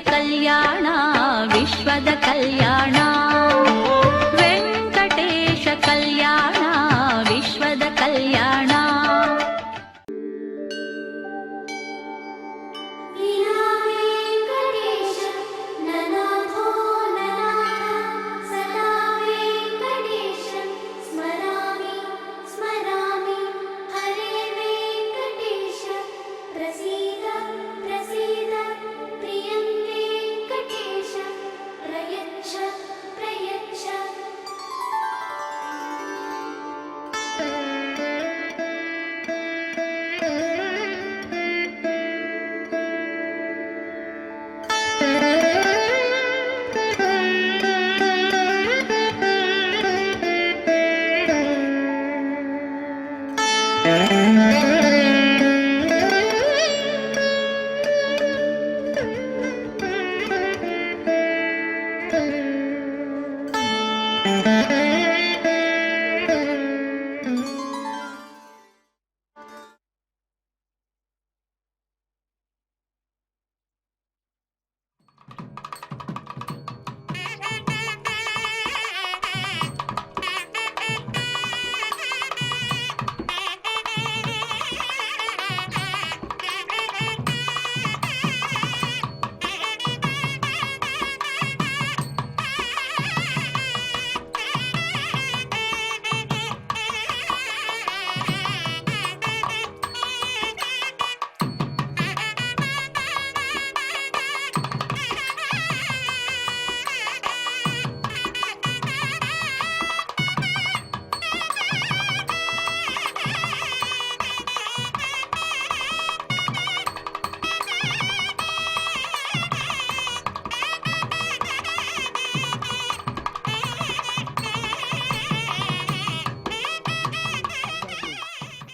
ಕಲ್ಯಾಣ ವಿಶ್ವದ ಕಲ್ಯಾಣ ವೆಂಕಟೇಶ ಕಲ್ಯಾಣ ವಿಶ್ವದ ಕಲ್ಯಾಣ.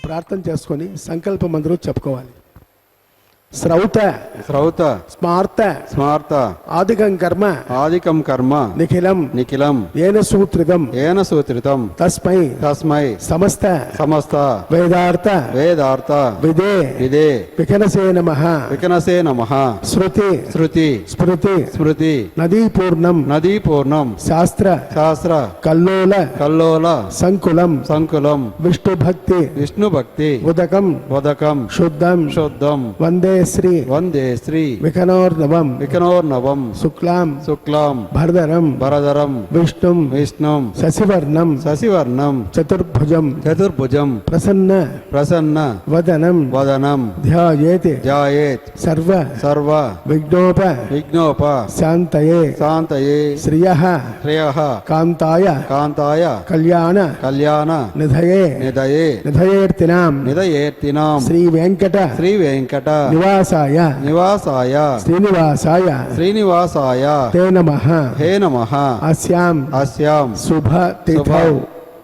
ప్రార్థన చేసుకొని సంకల్పం అందరూ చెప్పుకోవాలి. శ్రౌత శ్రౌత స్మార్త స్మార్త ఆదికం కర్మ ఆదికం కర్మ నిఖిలం నిఖిలం ఏన సూత్రితం ఏన సూత్రితం తస్మై తస్మై సమస్త సమస్త వేదార్థ వేదార్థ విదే విదే వికనసే నమః వికనసే నమః శృతి శృతి స్మృతి స్మృతి నదీ పూర్ణం నదీ పూర్ణం శాస్త్ర శాస్త్ర కల్లోల కల్లోల సంకులం సంకులం విష్ణు భక్తి విష్ణు భక్తి ఉదకం ఉదకం శుద్ధం శుద్ధం వందే శ్రీ వందే శ్రీ వికనోర్నవం వికనోర్నవం శుక్లాం శుక్లాం భరధరం భరధరం విష్ణుం విష్ణుం శశివర్ణం శశివర్ణం చతుర్భుజం చతుర్భుజం ప్రసన్న ప్రసన్న వదనం వదనం ధ్యాయేత్ ధ్యాయేత్ సర్వ సర్వ విఘ్నోప విఘ్నోప శాంతయే శాంతయే శ్రియః శ్రేయః కాంతాయ కాంతాయ కళ్యాణ కళ్యాణ నిధయే నిదయే నిధయేర్తినాం నిదయేర్తినాం శ్రీ వెంకట శ్రీ వెంకట నివాసాయ నివాసాయ శ్రీనివాసాయ శ్రీనివాసాయ తే నమః హే నమః అస్యాం అస్యాం శుభ తిథౌ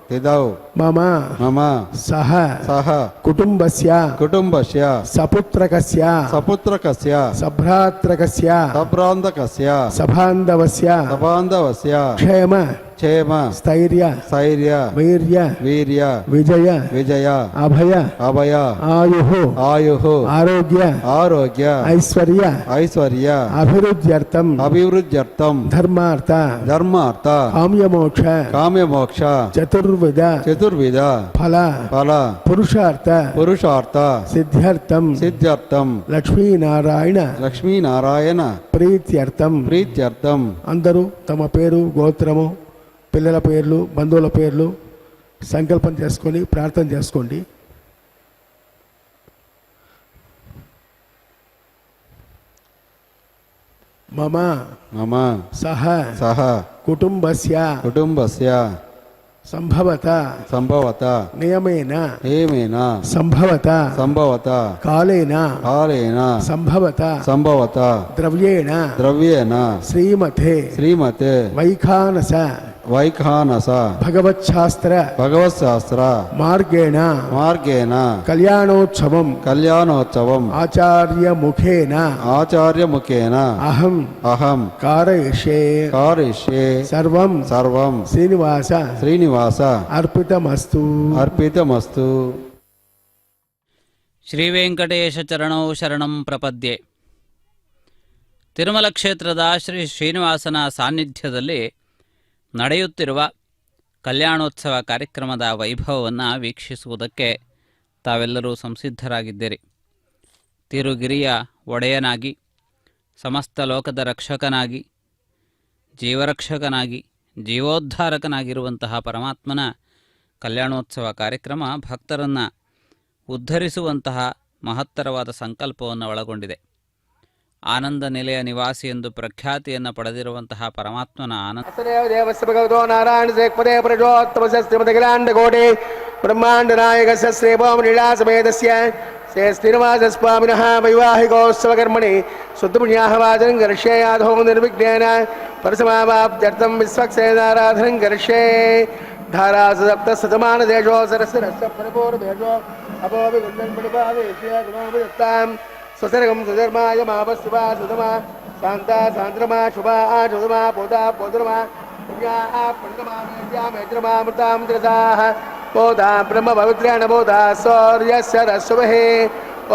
తిథౌ మమ మమ సహ సహ కుటుంబస్య కుటుంబస్య సపుత్రకస్య సపుత్రకస్య సభ్రాత్రకస్య సభ్రాంతకస్య సభాంధవస్య సబాంధవస్య క్షేమ క్షేమ స్థైర్య స్థైర్య వీర్య వీర్య విజయ విజయ అభయ అభయ ఆయు ఆయు ఆరోగ్య ఆరోగ్య ఐశ్వర్య ఐశ్వర్య అభివృద్ధ్యర్థం అభివృద్ధ్యర్థం ధర్మార్థ ధర్మార్థ కామ్యమోక్ష కామ్యమోక్ష చతుర్విధ చతుర్విధ ఫల ఫల పురుషార్థ పురుషార్థ సిద్ధ్యర్థం సిద్ధ్యర్థం లక్ష్మీనారాయణ లక్ష్మీనారాయణ ప్రీత్యర్థం ప్రీత్యర్థం. అందరూ తమ పేరు గోత్రము పిల్లల పేర్లు బంధువుల పేర్లు సంకల్పం చేసుకొని ప్రార్థన చేసుకోండి. మమ మమ సహ సహ కుటుంబస్య కుటుంబస్య సంభవత సంభవత నియమేన ఏమేన సంభవత సంభవత కాలేన కాలేన సంభవత సంభవత ద్రవ్యేణ ద్రవ్యేణ శ్రీమతే శ్రీమతే వైఖానస వైఖానస భగవచ్ఛాస్త్ర భగవత్శాస్త్ర మార్గేణ మార్గేణ కళ్యాణోత్సవం కళ్యాణోత్సవం ఆచార్యముఖేన ఆచార్యముఖేన అహం అహం కారయిష్యే కారిష్యే సర్వం సర్వం శ్రీనివాస శ్రీనివాస అర్పితమస్తు అర్పితమస్తు. శ్రీవేంకటేశ చరణౌ శరణం ప్రపద్యే. ತಿರುಮಲ ಕ್ಷೇತ್ರದ ಶ್ರೀ ಶ್ರೀನಿವಾಸನ ಸಾನ್ನಿಧ್ಯದಲ್ಲಿ ನಡೆಯುತ್ತಿರುವ ಕಲ್ಯಾಣೋತ್ಸವ ಕಾರ್ಯಕ್ರಮದ ವೈಭವವನ್ನು ವೀಕ್ಷಿಸುವುದಕ್ಕೆ ತಾವೆಲ್ಲರೂ ಸಂಸಿದ್ಧರಾಗಿದ್ದೀರಿ. ತಿರುಗಿರಿಯ ಒಡೆಯನಾಗಿ, ಸಮಸ್ತ ಲೋಕದ ರಕ್ಷಕನಾಗಿ, ಜೀವರಕ್ಷಕನಾಗಿ, ಜೀವೋದ್ಧಾರಕನಾಗಿರುವಂತಹ ಪರಮಾತ್ಮನ ಕಲ್ಯಾಣೋತ್ಸವ ಕಾರ್ಯಕ್ರಮ ಭಕ್ತರನ್ನು ಉದ್ಧರಿಸುವಂತಹ ಮಹತ್ತರವಾದ ಸಂಕಲ್ಪವನ್ನು ಒಳಗೊಂಡಿದೆ. ಆನಂದ ನಿಲಯ ನಿವಾಸಿ ಎಂದು ಪ್ರಖ್ಯಾತಿಯನ್ನು ಪಡೆದಿರುವಂತಹ ಪರಮಾತ್ಮನ ಆನಂದ ಬ್ರಹ್ಮಾಂಡ ನಾಯಕ ಶ್ರೀಭೋಮಲೀಲಾಸಮೇತಸ್ಯ ಶ್ರೀ ಶ್ರೀನಿವಾಸಸ್ವಾಮಿನಃ ವೈವಾಹಿಕೋತ್ಸವ ಕರ್ಮಣಿ ಶುದ್ಧಪುಣ್ಯಾಹವಾಚನಂ ಕರಿಷ್ಯೇ ಯಾದೋ ನಿರ್ವಿಘ್ನೇನ ಪರಸಮಾವಾಪ್ತ್ಯರ್ಥಂ ವಿಶ್ವಕ್ಸೇನಾರಾಧನಂ ಕರಿಷ್ಯೇ. ಧಾರಾಸಪ್ತ ಶತಮಾನ ದೇಶೋ ಸರಸ್ವರಸ್ಯ ಪರಿಪೂರ್ಣ ದೇಶೋ ಅಪೋಪಿ ಗುಂಡನ್ಪಡಿಪಾವೇಶ್ಯಗುಣೋಪಯುಕ್ತಾಂ ಸ್ವಸರ್ಗಂ ಸುಧರ್ಮಾಯ ಮಾಪಸ್ಸುಭಾ ಸುಧಮಾ ಶಾಂತಾ ಸಾಂದ್ರಮಾ ಶುಭಾ ಶುಧಮಾ ಪೋತಾ ಪೋದ್ರಮಾ ಪುಣ್ಯಾ ಪುಣ್ಯಮಾ ಮೇದ್ಯಾ ಮೇದ್ರಮಾ ಮೃತಾಂ ತ್ರಸಾಃ बोधा ब्रह्म पवित्रेण बोधा सौर्यस्य रस्वहे.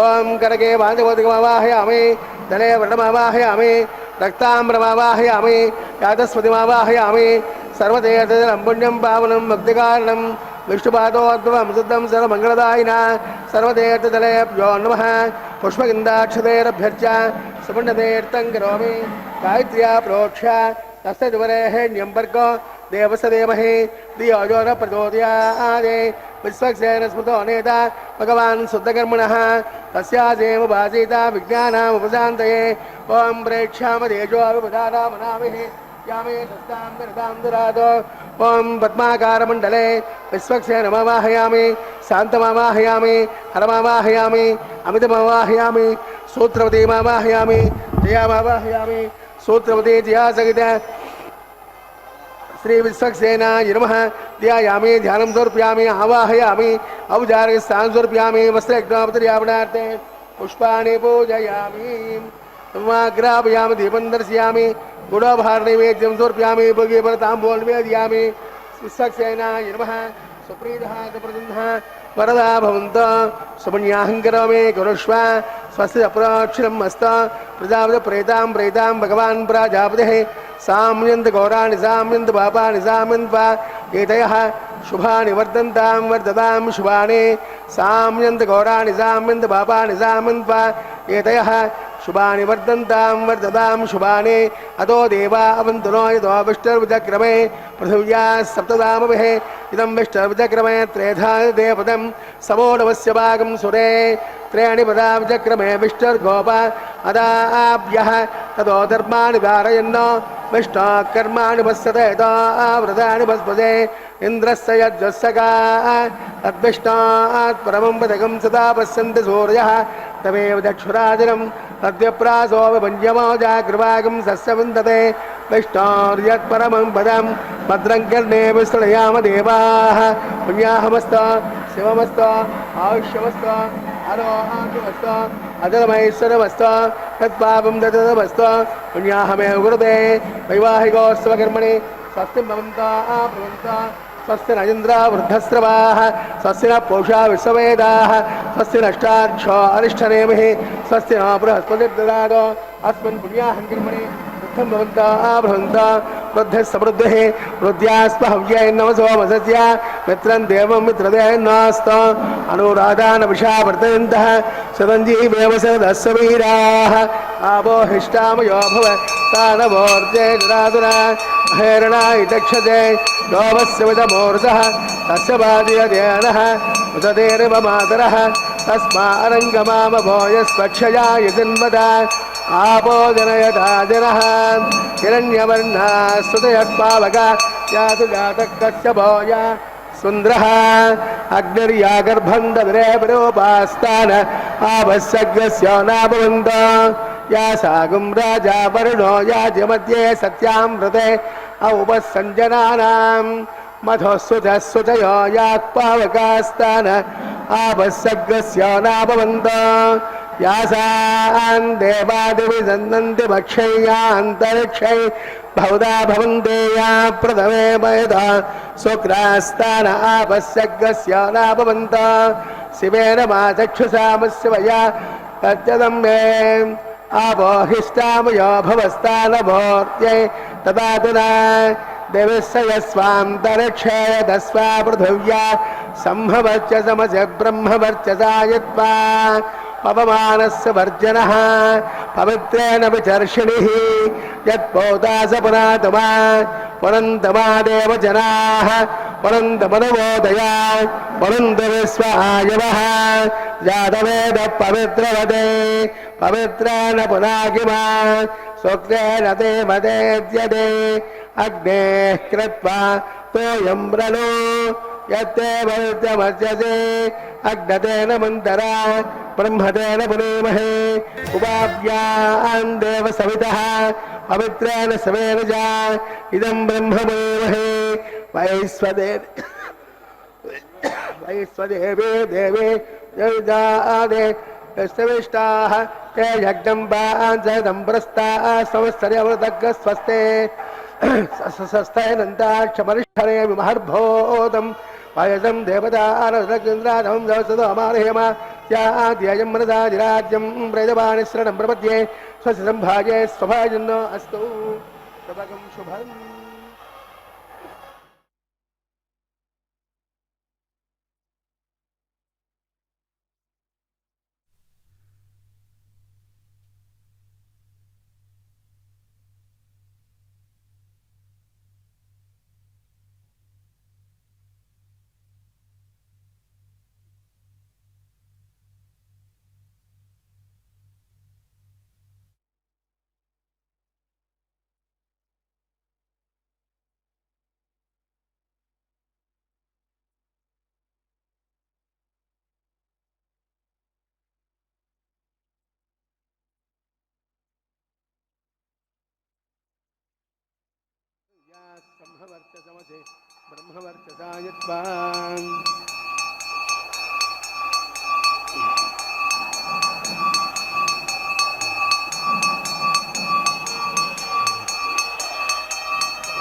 ओम करके वाहयामि धने वर्णमावाहयामि रक्ताम्रमावाहयामि यातस्पतिमावाहयामि सर्वदेवतजलं पुण्यं पावनं मुक्तिकारणं विष्णुपादोद्भवं शुद्धं सर्वमङ्गलदायिना सर्वदेवतजलेभ्यो नमः. पुष्पगन्धाक्षतेरभ्यर्च्य सुपुण्यतीर्थं करोमि गायत्र्या प्रोक्ष्य तस्य द्वरेण्यम्बर्गो देवसदेमहे धियो न प्रचोदयादे. विश्वक्सेन स्मृतो नेता भगवान् शुद्धकर्मणः तस्यासेव भासीता विज्ञानामुपशान्तये. ओं प्रेक्ष्याम तेजो विपदानामनामिः यामे तस्तां निरतां दुरादो. ओं पद्माकारमण्डले विश्वक्सेनमावाहयामि शान्तमावाहयामि हरमावाहयामि अमितमावाहयामि सूत्रवतीमावाहयामि जयामावाहयामि सूत्रवती जया सहित श्री विश्वक्सेनाय नमः. ध्यायामि ध्यानं समर्पयामि आवाहयामि औपचारिकस्थानं समर्पयामि वस्त्रयज्ञोपचारावणार्थे पुष्पाणि पूजयामि ग्रापयामि दीपं दर्शयामि गुडोपहारनैवेद्यं समर्पयामि भोगीफलताम्बूलं निवेदयामि. विश्वक्सेनाय नमः. सुप्रीतः प्रसन्नः वरदा भवन्तु सुपुण्याहं करोमि कुरुष्व स्वस्य अप्राक्षरम् अस्त प्रजापति प्रेतां प्रेतां भगवान् प्रजापतिः साम्यन्त घोराणि साम्यन्त पापानि साम्यन्त एतयः शुभानि वर्धन्तां वर्धतां शुभानि साम्यन्त घोराणि साम्यन्त पापानि साम्यन्त एतयः शुभानि वर्धन्तां वर्धतां शुभानि. अतो देवा अवन्तुनो यतो विष्टर्विचक्रमे पृथिव्या सप्तधामभिः इदं विष्टर्विचक्रमे त्रेधा देवपदं समोडवस्य भागं सुरे त्रीणि पदा विचक्रमे विष्टर्गोप अदाभ्यः ततो धर्माणि धारयन् विष्णो कर्माणि पश्यते यतो व्रतानि भस्पते इन्द्रस्य यज्ञस्सका तद्विष्णात् परमं पदकं सदा पश्यन्ति सूर्यः तमेव चक्षुराजनं तद्यप्रासो विभञ्जमो जागृभागं सस्य विन्दते विष्णोर्यत्परमं पदं भद्रं कर्णे विस्तृणयाम देवाः. पुण्याहमस्त शिवमस्त आयुष्यमस्त अरोहामस्त अजलमैश्वरमस्त तत्पापं ददमस्त पुण्याहमेव गुरुते. वैवाहिकोत्सवकर्मणि स्वस्ति भवन्तः भवन्तः स्वस्ति न इन्द्रा वृद्धस्रवाः स्वस्ति न पूषा विश्ववेदाः स्वस्ति नष्टाक्षो अरिष्ठनेमिः स्वस्ति न बृहस्पतिर्ददातु. अस्मिन् पुण्याहं कर्मणि वृद्धं भवन्तः भवन्तः वृद्धः समृद्धिः वृद्ध्यास्पहव्यै नमसो वसस्य मित्रं देवं मित्रदेन्नास्त अनुराधानविषा वर्तयन्तः सदञ्जीवेव सदस्सवीराः आपो हिष्टामयो भव सानवोर्जे जरादुरा हेरणाय दक्षते लोभस्य विदमूर्धः तस्य बाधियदेनः उदतेरिव मातरः तस्मा अरङ्गमामभोयस्पक्षयाय जन्मदा आपो जनयता जनः हिरण्यवर्णः सुतयत्पावका यातु जातः कश्यपोय सुन्द्रः अग्निर्यागर्भं ददरे परोपास्तान आवश्यकस्य नाभवन्त या सागुं राजा वरुणो याजमध्ये सत्यामृते औपसञ्जनानां मधुसुतयो यात्पावकास्तान आवश्यकस्य नाभवन्त यासान् देवादिविसन्दन्ति भक्षय्यान्तरिक्षै बहुधा भवन्ते या प्रथमे मयदा शुक्रास्तान आपश्यकस्य नाभवन्त शिवेन मा चक्षुषामस्य वया तत्यदं मे आपोहिष्टामयो भवस्तानमूर्त्यै तदातुना देवस्य यस्वान्तरिक्षय दस्वा पृथिव्या संभवच्च समस्य ब्रह्मवर्चसा यत्वा पवमानस्य वर्जनः पवित्रेण विचर्षिणिः यत्पोदास पुरातमा पुरन्तमादेव जनाः पुरन्तमनवोदया पुरन्तविश्वायवः जातवेदः पवित्रवते पवित्रेण पुनागिमा सूक्तेन ते मदेद्यते अग्नेः कृत्वा तोयं व्रणो यत्ते भवित्यमर्चसे अग्नतेन मन्तरा ब्रह्मतेन पुनेमहे उपाभ्यां देव सवितः पवित्रेण सवेन च इदं ब्रह्म पुनेमहे वैश्वदेवे देवे जयदादे यस्तविष्टाः ते यज्ञं पाञ्चदं प्रस्ताः संवत्सर्यवृतग्ः स्वस्ते सस्तेनन्ताक्षमरिष्ठरे विमहर्भोदं पायसं देवतारन्द्रादं दवसदो अमारहेम त्याद्ययं मृदादिराज्यं प्रेदपाणिश्रणं प्रपद्ये स्वस्य सम्भाजे स्वभाजन्नो अस्तु शुभगं शुभम् ब्रह्मवर्चसमसे ब्रह्मवर्चसायत्वान्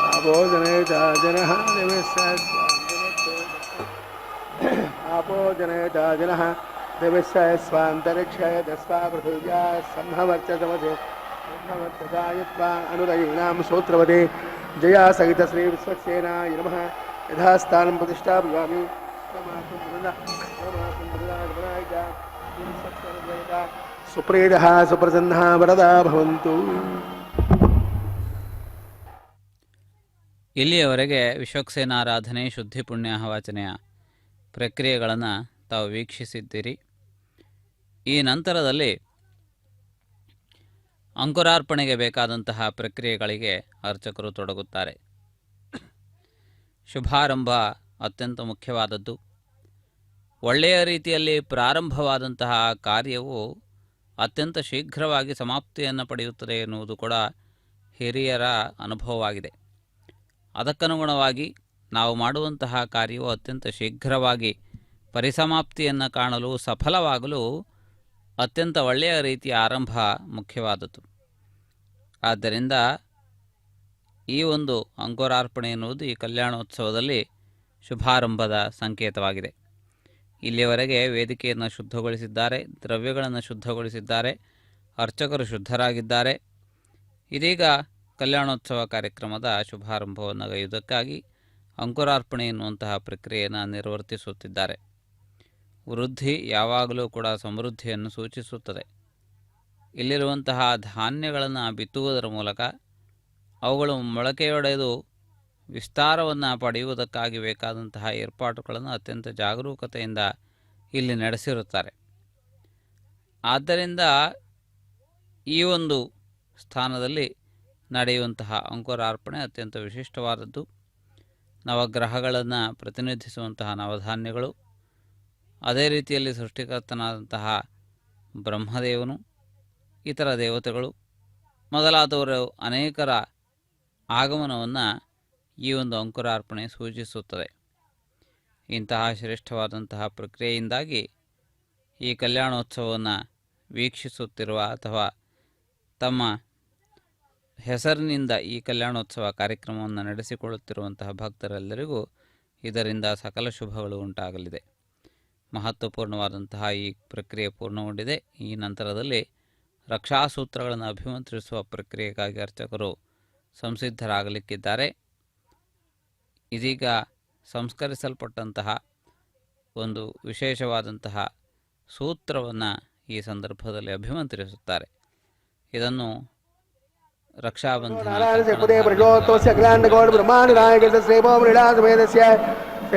आपोजने जनः जनः देवस्य स्वान्तरिक्षय दस्वा पृथिव्या ब्रह्मवर्चसमसे ब्रह्मवर्चसायत्वा अनुदयीनां सूत्रवते जया सहित श्री विश्वक्सेनाय नमः यथास्थानं प्रतिष्ठापयामि सुप्रीतः सुप्रसन्नः वरदा भवन्तु. ಇಲ್ಲಿಯವರೆಗೆ ವಿಶ್ವಕ್ಸೇನಾರಾಧನೆ ಶುದ್ಧಿ ಪುಣ್ಯಾಹವಾಚನೆಯ ಪ್ರಕ್ರಿಯೆಗಳನ್ನು ತಾವು ವೀಕ್ಷಿಸಿದ್ದೀರಿ. ಈ ನಂತರದಲ್ಲಿ ಅಂಕುರಾರ್ಪಣೆಗೆ ಬೇಕಾದಂತಹ ಪ್ರಕ್ರಿಯೆಗಳಿಗೆ ಅರ್ಚಕರು ತೊಡಗುತ್ತಾರೆ. ಶುಭಾರಂಭ ಅತ್ಯಂತ ಮುಖ್ಯವಾದದ್ದು. ಒಳ್ಳೆಯ ರೀತಿಯಲ್ಲಿ ಪ್ರಾರಂಭವಾದಂತಹ ಕಾರ್ಯವು ಅತ್ಯಂತ ಶೀಘ್ರವಾಗಿ ಸಮಾಪ್ತಿಯನ್ನು ಪಡೆಯುತ್ತದೆ ಎನ್ನುವುದು ಕೂಡ ಹಿರಿಯರ ಅನುಭವವಾಗಿದೆ. ಅದಕ್ಕನುಗುಣವಾಗಿ ನಾವು ಮಾಡುವಂತಹ ಕಾರ್ಯವು ಅತ್ಯಂತ ಶೀಘ್ರವಾಗಿ ಪರಿಸಮಾಪ್ತಿಯನ್ನು ಕಾಣಲು ಸಫಲವಾಗಲು ಅತ್ಯಂತ ಒಳ್ಳೆಯ ರೀತಿಯ ಆರಂಭ ಮುಖ್ಯವಾದದ್ದು. ಆದ್ದರಿಂದ ಈ ಒಂದು ಅಂಕುರಾರ್ಪಣೆ ಎನ್ನುವುದು ಈ ಕಲ್ಯಾಣೋತ್ಸವದಲ್ಲಿ ಶುಭಾರಂಭದ ಸಂಕೇತವಾಗಿದೆ. ಇಲ್ಲಿಯವರೆಗೆ ವೇದಿಕೆಯನ್ನು ಶುದ್ಧಗೊಳಿಸಿದ್ದಾರೆ, ದ್ರವ್ಯಗಳನ್ನು ಶುದ್ಧಗೊಳಿಸಿದ್ದಾರೆ, ಅರ್ಚಕರು ಶುದ್ಧರಾಗಿದ್ದಾರೆ. ಇದೀಗ ಕಲ್ಯಾಣೋತ್ಸವ ಕಾರ್ಯಕ್ರಮದ ಶುಭಾರಂಭವನ್ನು ಗೈಯುವುದಕ್ಕಾಗಿ ಅಂಕುರಾರ್ಪಣೆ ಎನ್ನುವಂತಹ ಪ್ರಕ್ರಿಯೆಯನ್ನು ನಿರ್ವರ್ತಿಸುತ್ತಿದ್ದಾರೆ. ವೃದ್ಧಿ ಯಾವಾಗಲೂ ಕೂಡ ಸಮೃದ್ಧಿಯನ್ನು ಸೂಚಿಸುತ್ತದೆ. ಇಲ್ಲಿರುವಂತಹ ಧಾನ್ಯಗಳನ್ನು ಬಿತ್ತುವುದರ ಮೂಲಕ ಅವುಗಳು ಮೊಳಕೆಯೊಡೆದು ವಿಸ್ತಾರವನ್ನು ಪಡೆಯುವುದಕ್ಕಾಗಿ ಬೇಕಾದಂತಹ ಏರ್ಪಾಟುಗಳನ್ನು ಅತ್ಯಂತ ಜಾಗರೂಕತೆಯಿಂದ ಇಲ್ಲಿ ನಡೆಸಿರುತ್ತಾರೆ. ಆದ್ದರಿಂದ ಈ ಒಂದು ಸ್ಥಾನದಲ್ಲಿ ನಡೆಯುವಂತಹ ಅಂಕುರಾರ್ಪಣೆ ಅತ್ಯಂತ ವಿಶಿಷ್ಟವಾದದ್ದು. ನವಗ್ರಹಗಳನ್ನು ಪ್ರತಿನಿಧಿಸುವಂತಹ ನವಧಾನ್ಯಗಳು, ಅದೇ ರೀತಿಯಲ್ಲಿ ಸೃಷ್ಟಿಕರ್ತನಾದಂತಹ ಬ್ರಹ್ಮದೇವನು, ಇತರ ದೇವತೆಗಳು ಮೊದಲಾದವರು ಅನೇಕರ ಆಗಮನವನ್ನು ಈ ಒಂದು ಅಂಕುರಾರ್ಪಣೆ ಸೂಚಿಸುತ್ತದೆ. ಇಂತಹ ಶ್ರೇಷ್ಠವಾದಂತಹ ಪ್ರಕ್ರಿಯೆಯಿಂದಾಗಿ ಈ ಕಲ್ಯಾಣೋತ್ಸವವನ್ನು ವೀಕ್ಷಿಸುತ್ತಿರುವ ಅಥವಾ ತಮ್ಮ ಹೆಸರಿನಿಂದ ಈ ಕಲ್ಯಾಣೋತ್ಸವ ಕಾರ್ಯಕ್ರಮವನ್ನು ನಡೆಸಿಕೊಳ್ಳುತ್ತಿರುವಂತಹ ಭಕ್ತರೆಲ್ಲರಿಗೂ ಇದರಿಂದ ಸಕಲ ಶುಭಗಳು ಉಂಟಾಗಲಿದೆ. ಮಹತ್ವಪೂರ್ಣವಾದಂತಹ ಈ ಪ್ರಕ್ರಿಯೆ ಪೂರ್ಣಗೊಂಡಿದೆ. ಈ ನಂತರದಲ್ಲಿ ರಕ್ಷಾಸೂತ್ರಗಳನ್ನು ಅಭಿಮಂತ್ರಿಸುವ ಪ್ರಕ್ರಿಯೆಗಾಗಿ ಅರ್ಚಕರು ಸಂಸಿದ್ಧರಾಗಲಿಕ್ಕಿದ್ದಾರೆ. ಇದೀಗ ಸಂಸ್ಕರಿಸಲ್ಪಟ್ಟಂತಹ ಒಂದು ವಿಶೇಷವಾದಂತಹ ಸೂತ್ರವನ್ನು ಈ ಸಂದರ್ಭದಲ್ಲಿ ಅಭಿಮಂತ್ರಿಸುತ್ತಾರೆ. ಇದನ್ನು ರಕ್ಷಾಬಂಧನ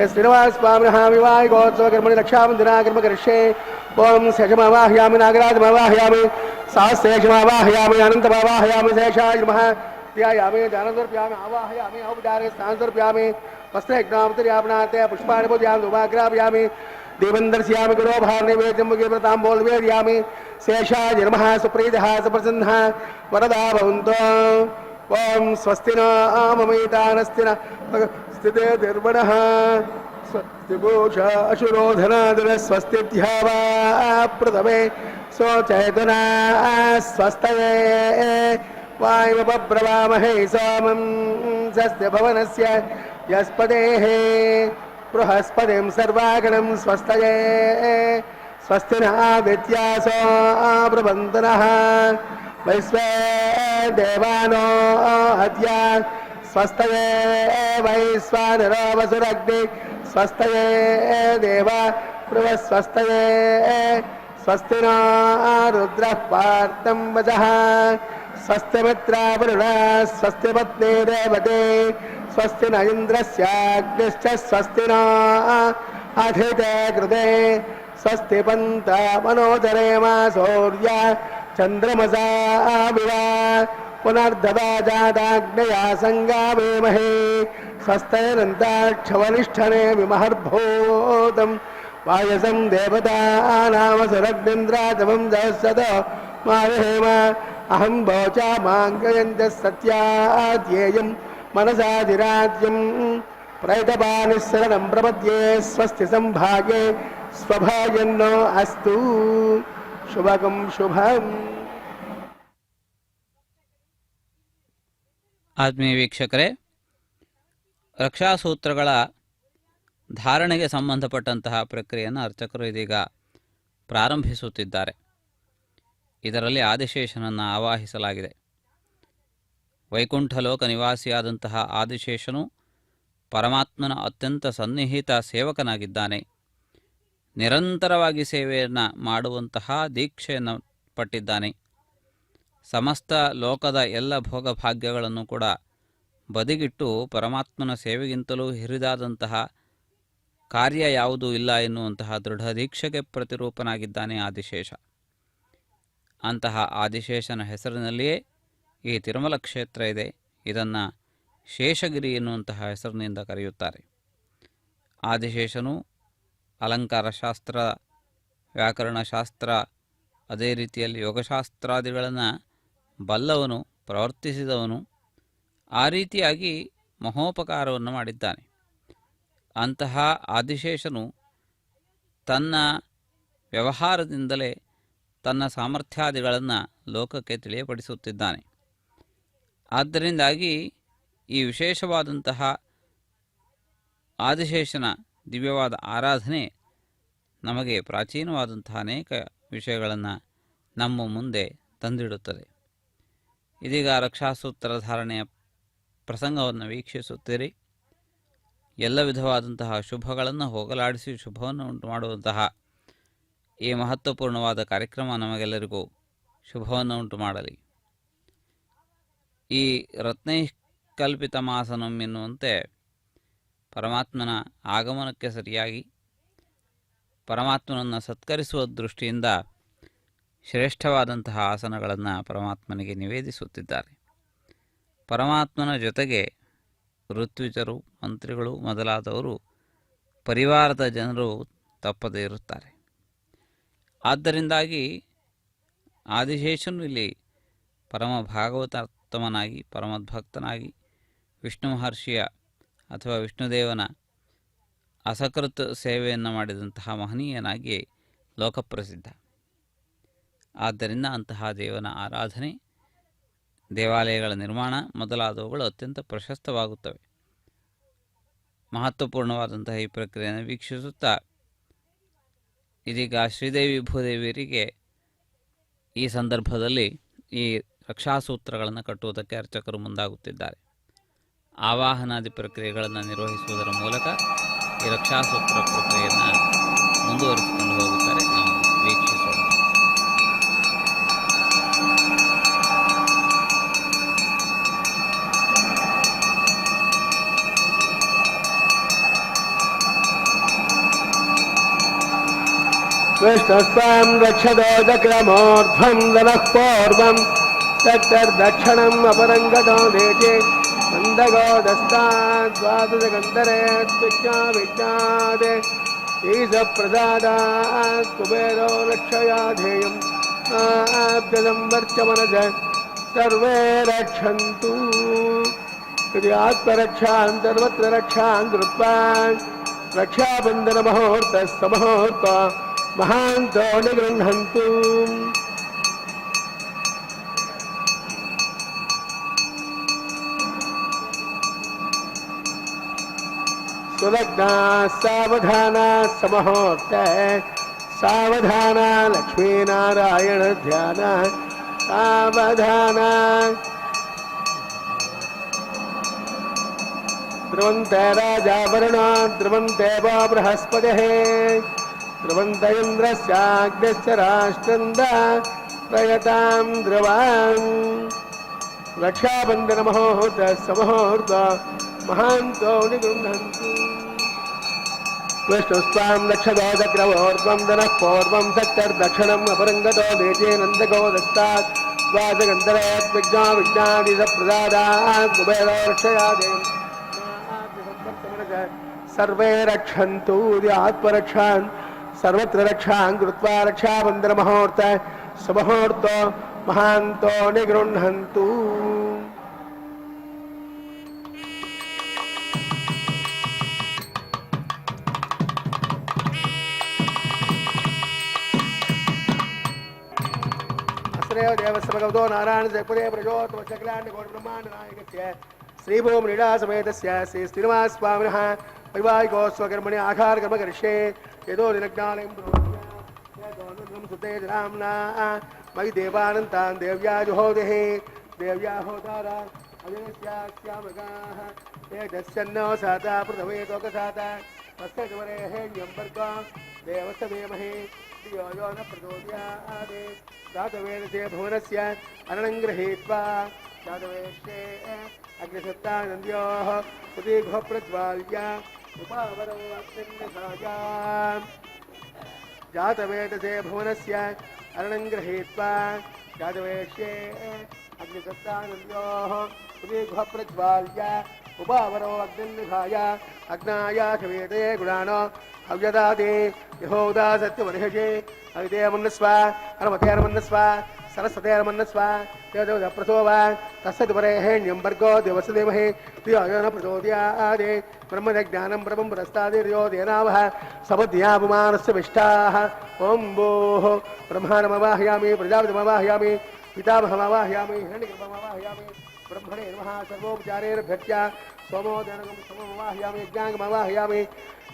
ಶ್ರೀನಿವಾಸ ಸ್ವಾಮಿನಃ ವಿವಾಹ ಗೋತ್ಸವ ಕರ್ಮಣಿ ರಕ್ಷಾಬಂಧನ ಕರ್ಮ ಕರಿಷ್ಯೆ. ಓಂ ಶೇಷಮಾವಾಹಯಾಮಿ ನಾಗರಾಜಮಾವಾಹಯಾಮಿ ಸಹಸ್ರೇಷಮಾವಾಹಯಾಮಿ ಅನಂತಮಾವಾಹಯಾಮಿ ಶೇಷಾಯ ನಮಃ ಧ್ಯಾಯಾಮಿ ಧ್ಯಾನದರ್ಪ್ಯಾಮಿ ಆವಾಹಯಾಮಿ ಔಪಚಾರೆ ಸ್ಥಾನದರ್ಪ್ಯಾಮಿ ವಸ್ತ್ರಯಜ್ಞಾಮತಿರ್ಯಾಪಣಾತೆ ಪುಷ್ಪಾಣಿ ಪೂಜಯಾಮಿ ಧೂಪಾಗ್ರಾಪಯಾಮಿ ದೇವಂ ದರ್ಶಯಾಮಿ ಗುರೋ ಭಾರನೈವೇದ್ಯಂ ಮುಖೇ ವ್ರತಾಂಬೋಲ್ವೇರ್ಯಾಮಿ ಶೇಷಾಯ ನಮಃ ಸುಪ್ರೀತಃ ಸುಪ್ರಸನ್ನಃ ವರದಾ ಭವಂತು. ಓಂ ಸ್ವಸ್ತಿ ನ ಮಮೈತಾನಸ್ತಿ ನ ಸ್ಥಿತೇ ದುರ್ಬಣಃ ಸ್ವಸ್ತಿ ಭೂಷ ಅಶುರೋಧನಾದರ ಸ್ವಸ್ತಿಭ್ಯಾವಾ ಪ್ರಥಮೆ ಸ್ವಚೇತನ ಸ್ವಸ್ತಯೇ ವಾಯುಮಪಬ್ರವಾಮಹೇ ಸೋಮಂ ಸ್ವಸ್ತಿ ಭವನಸ್ಯ ಯಸ್ಪದೇಃ ಬೃಹಸ್ಪತಿಂ ಸರ್ವಾಗಣಂ ಸ್ವಸ್ತಯೇ ಸ್ವಸ್ತಿ ನ ಆದಿತ್ಯಾಸೋ ಪ್ರಬಂಧನಃ ವೈಶ್ವೇ ದೇವಾನೋ ಅದ್ಯ ಸ್ವಸ್ತಯೇ ವೈಶ್ವಾನರೋ ವಸುರಗ್ನಿ ಸ್ವಸ್ತಯೇ ದೇವ ಬೃಹಸ್ವಸ್ತಯೇ ಸ್ವಸ್ತಿ ನ ರುದ್ರಃ ಪಾರ್ಥಂ ವಚಃ ಸ್ವಸ್ತಿ ಮಿತ್ರಾವರುಣ ಸ್ವಸ್ತಿ ಪತ್ನಿ ರೇವತೆ ಸ್ವಸ್ತಿ ನ ಇಂದ್ರಸ್ಯಾಗ್ನಿಶ್ಚ ಸ್ವಸ್ತಿ ನ ಅಧಿತೆ ಕೃತೆ ಸ್ವಸ್ತಿ ಪಂತ ಮನೋಜರೇಮ ಸೌರ್ಯ ಚಂದ್ರಮಸಾ ವಿವ ಪುನರ್ಧವಾ ಜಾತಾಗ್ನಯಾ ಸಂಗಾಮೇಮಹೇ ಸ್ವಸ್ತೈರಂತಾಕ್ಷವನಿಷ್ಠನೆ ವಿಮಹರ್ಭೂತಂ ವಾಯಸಂ ದೇವತಾನಾಮಸುರಗ್ನಿಂದ್ರಾತಮಂ ಜಯಸ್ಸದ ಮಾಯಹೇಮ ಅಹಂ ಭೋಚಾ ಮಾಂಗಯಂತ ಸತ್ಯಾಧ್ಯೇಯಂ ಮನಸಾಧಿರಾಜ್ಯಂ ಪ್ರೈತಪಾನಿಸ್ಸರಣಂ ಪ್ರಪದ್ಯೆ ಸ್ವಸ್ತಿ ಸಂಭಾಗ್ಯೆ ಸ್ವಭಾಗ್ಯನ್ನೋ ಅಸ್ತು ಶುಭಕಂ ಶುಭಂ. ಆತ್ಮೀಯ ವೀಕ್ಷಕರೇ, ರಕ್ಷಾಸೂತ್ರಗಳ ಧಾರಣೆಗೆ ಸಂಬಂಧಪಟ್ಟಂತಹ ಪ್ರಕ್ರಿಯೆಯನ್ನು ಅರ್ಚಕರು ಇದೀಗ ಪ್ರಾರಂಭಿಸುತ್ತಿದ್ದಾರೆ. ಇದರಲ್ಲಿ ಆದಿಶೇಷನನ್ನು ಆವಾಹಿಸಲಾಗಿದೆ. ವೈಕುಂಠ ಲೋಕ ನಿವಾಸಿಯಾದಂತಹ ಆದಿಶೇಷನು ಪರಮಾತ್ಮನ ಅತ್ಯಂತ ಸನ್ನಿಹಿತ ಸೇವಕನಾಗಿದ್ದಾನೆ. ನಿರಂತರವಾಗಿ ಸೇವೆಯನ್ನು ಮಾಡುವಂತಹ ದೀಕ್ಷೆಯನ್ನು ಪಟ್ಟಿದ್ದಾನೆ. ಸಮಸ್ತ ಲೋಕದ ಎಲ್ಲ ಭೋಗಭಾಗ್ಯಗಳನ್ನು ಕೂಡ ಬದಿಗಿಟ್ಟು ಪರಮಾತ್ಮನ ಸೇವೆಗಿಂತಲೂ ಹಿರಿದಾದಂತಹ ಕಾರ್ಯ ಯಾವುದೂ ಇಲ್ಲ ಎನ್ನುವಂತಹ ದೃಢ ದೀಕ್ಷೆಗೆ ಪ್ರತಿರೂಪನಾಗಿದ್ದಾನೆ ಆದಿಶೇಷ. ಅಂತಹ ಆದಿಶೇಷನ ಹೆಸರಿನಲ್ಲಿಯೇ ಈ ತಿರುಮಲ ಕ್ಷೇತ್ರ ಇದೆ. ಇದನ್ನು ಶೇಷಗಿರಿ ಎನ್ನುವಂತಹ ಹೆಸರಿನಿಂದ ಕರೆಯುತ್ತಾರೆ. ಆದಿಶೇಷನು ಅಲಂಕಾರ ಶಾಸ್ತ್ರ, ವ್ಯಾಕರಣಶಾಸ್ತ್ರ, ಅದೇ ರೀತಿಯಲ್ಲಿ ಯೋಗಶಾಸ್ತ್ರಾದಿಗಳನ್ನು ಬಲ್ಲವನು, ಪ್ರವರ್ತಿಸಿದವನು. ಆ ರೀತಿಯಾಗಿ ಮಹೋಪಕಾರವನ್ನು ಮಾಡಿದ್ದಾನೆ. ಅಂತಹ ಆದಿಶೇಷನು ತನ್ನ ವ್ಯವಹಾರದಿಂದಲೇ ತನ್ನ ಸಾಮರ್ಥ್ಯಾದಿಗಳನ್ನು ಲೋಕಕ್ಕೆ ತಿಳಿಯಪಡಿಸುತ್ತಿದ್ದಾನೆ. ಆದ್ದರಿಂದಾಗಿ ಈ ವಿಶೇಷವಾದಂತಹ ಆದಿಶೇಷನ ದಿವ್ಯವಾದ ಆರಾಧನೆ ನಮಗೆ ಪ್ರಾಚೀನವಾದಂತಹ ಅನೇಕ ವಿಷಯಗಳನ್ನು ನಮ್ಮ ಮುಂದೆ ತಂದಿಡುತ್ತದೆ. ಇದೀಗ ರಕ್ಷಾಸೂತ್ರ ಧಾರಣೆಯ ಪ್ರಸಂಗವನ್ನು ವೀಕ್ಷಿಸುತ್ತೀರಿ. ಎಲ್ಲ ವಿಧವಾದಂತಹ ಶುಭಗಳನ್ನು ಹೋಗಲಾಡಿಸಿ ಶುಭವನ್ನು ಉಂಟು ಮಾಡುವಂತಹ ಈ ಮಹತ್ವಪೂರ್ಣವಾದ ಕಾರ್ಯಕ್ರಮ ನಮಗೆಲ್ಲರಿಗೂ ಶುಭವನ್ನು ಉಂಟು ಮಾಡಲಿ. ಈ ರತ್ನೈಕಲ್ಪಿತ ಮಾಸನಂ ಎನ್ನುವಂತೆ ಪರಮಾತ್ಮನ ಆಗಮನಕ್ಕೆ ಸರಿಯಾಗಿ ಪರಮಾತ್ಮನನ್ನು ಸತ್ಕರಿಸುವ ದೃಷ್ಟಿಯಿಂದ ಶ್ರೇಷ್ಠವಾದಂತಹ ಆಸನಗಳನ್ನು ಪರಮಾತ್ಮನಿಗೆ ನಿವೇದಿಸುತ್ತಿದ್ದಾರೆ. ಪರಮಾತ್ಮನ ಜೊತೆಗೆ ಋತ್ವಿಜರು, ಮಂತ್ರಿಗಳು ಮೊದಲಾದವರು, ಪರಿವಾರದ ಜನರು ತಪ್ಪದೇ ಇರುತ್ತಾರೆ. ಆದ್ದರಿಂದಾಗಿ ಆದಿಶೇಷನು ಇಲ್ಲಿ ಪರಮ ಭಾಗವತೋತ್ತಮನಾಗಿ, ಪರಮದ್ಭಕ್ತನಾಗಿ, ವಿಷ್ಣು ಮಹರ್ಷಿಯ ಅಥವಾ ವಿಷ್ಣುದೇವನ ಅಸಕೃತ್ ಸೇವೆಯನ್ನು ಮಾಡಿದಂತಹ ಮಹನೀಯನಾಗಿ ಲೋಕಪ್ರಸಿದ್ಧ. ಆದ್ದರಿಂದ ಅಂತಹ ದೇವನ ಆರಾಧನೆ, ದೇವಾಲಯಗಳ ನಿರ್ಮಾಣ ಮೊದಲಾದವುಗಳು ಅತ್ಯಂತ ಪ್ರಶಸ್ತವಾಗುತ್ತವೆ. ಮಹತ್ವಪೂರ್ಣವಾದಂತಹ ಈ ಪ್ರಕ್ರಿಯೆಯನ್ನು ವೀಕ್ಷಿಸುತ್ತಾ ಇದೀಗ ಶ್ರೀದೇವಿ ಭೂದೇವಿಯರಿಗೆ ಈ ಸಂದರ್ಭದಲ್ಲಿ ಈ ರಕ್ಷಾಸೂತ್ರಗಳನ್ನು ಕಟ್ಟುವುದಕ್ಕೆ ಅರ್ಚಕರು ಮುಂದಾಗುತ್ತಿದ್ದಾರೆ. ಆವಾಹನಾದಿ ಪ್ರಕ್ರಿಯೆಗಳನ್ನು ನಿರ್ವಹಿಸುವುದರ ಮೂಲಕ ಈ ರಕ್ಷಾಸೂತ್ರ ಪ್ರಕ್ರಿಯೆಯನ್ನು ಮುಂದುವರಿಸಿಕೊಂಡು ಹೋಗುತ್ತಾರೆ. ನಾವು ವೀಕ್ಷಿಸೋಣ. विष्णुस्त्वां रक्षदोदक्रमोर्ध्वं दनः पूर्वं तत्तर्दक्षिणम् अपरं गतो देशे नन्दगोदस्ताद्वादशगन्धरे विज्ञादे ईशप्रसादात् कुबेरो रक्षया ध्येयम् आब्जसंवर्चमनज सर्वे रक्षन्तु यदि आत्मरक्षान् सर्वत्र रक्षान् कृत्वा रक्षाबन्धनमुहूर्तस्तमुहूर्त महान्तो निगृह्णन्तु. सुलग्ना सावधाना समहोर्ते सावधाना लक्ष्मीनारायण ध्यान सावधाना ध्रुवन्ते राजा वरुणो ध्रुवन्ते वो बृहस्पतिः ध्रुवन्त इन्द्रस्याग्निश्च राष्ट्रन्द प्रयतां ध्रुवान् रक्षाबन्धनमुहूर्त समूहूर्त महान्तो निगृह्णन्तु. विष्णुस्त्वां लक्षदोदक्रमोर्ध्वं दनः पूर्वं सत्तर्दक्षिणम् अपरङ्गतो देशे नन्दगोदस्तात् द्वादशगन्धरेत् विज्ञादिसप्रसादात् कुबेरो रक्षया देवम् सर्वे रक्षन्तु. आत्मरक्षान् सर्वत्र रक्षान् कृत्वा रक्षाबन्धनमुहूर्त समूहूर्त महान्तो निगृह्णन्तु. अस्रेव देवस्वभगवतो नारायण जगपदे प्रजोत्वचक्राण्डगौरब्रह्माण्डनायकस्य श्रीभूमनिडा समेतस्य श्री श्रीनिवासस्वामिनः वैवाहिकोत्सवकर्मणि आहारकर्म करिष्ये यतो निलग्नालयं सुते नाम्ना मयि देवानन्तान् देव्या जुहोदेः देव्या होतारा अजयस्यास्यामृगाः तेजस्यन्नो साता पृथवे तोकसाता तस्य जुवरेः न्यम्बर्गा देवस्य धीमहि धियो यो न प्रचोदयात् जातवेदसे भुवनस्य अरणं गृहीत्वा जातवेश्ये अग्निसत्तानन्द्योः सुदीर्घ प्रज्वाल्य उपावरो अग्निसाया जातवेदसे भुवनस्य अरणं गृहीत्वा जातवेश्ये अग्निसत्तानन्द्योः सुदीर्घ प्रज्वाल्य उपावरो अग्निसाय अग्नायाशवेदे गुणानो हव्यदादे यहोदा सत्यमर्हषे अविदे मन्नस्व हनुमते हनुमन्नस्व सरस्वते हनुमन्नस्व तेजो प्रसोवा तस्य दुपरेहेण्यम्बर्गो देवस्य धीमहि धियो न प्रचोदयात् ब्रह्मज्ञानं ब्रह्मं पुरस्तादिर्यो देनावः सपद्यापमानस्य विष्टाः ॐ भोः ब्रह्माणमवाहयामि प्रजापतिमवाहयामि पितामहमवाहयामि हिरण्यगर्भमवाहयामि ब्रह्मणे नमः सर्वोपचारेर्भ्यर्च्य सोमोदनगं सममवाहयामि यज्ञाङ्गमवाहयामि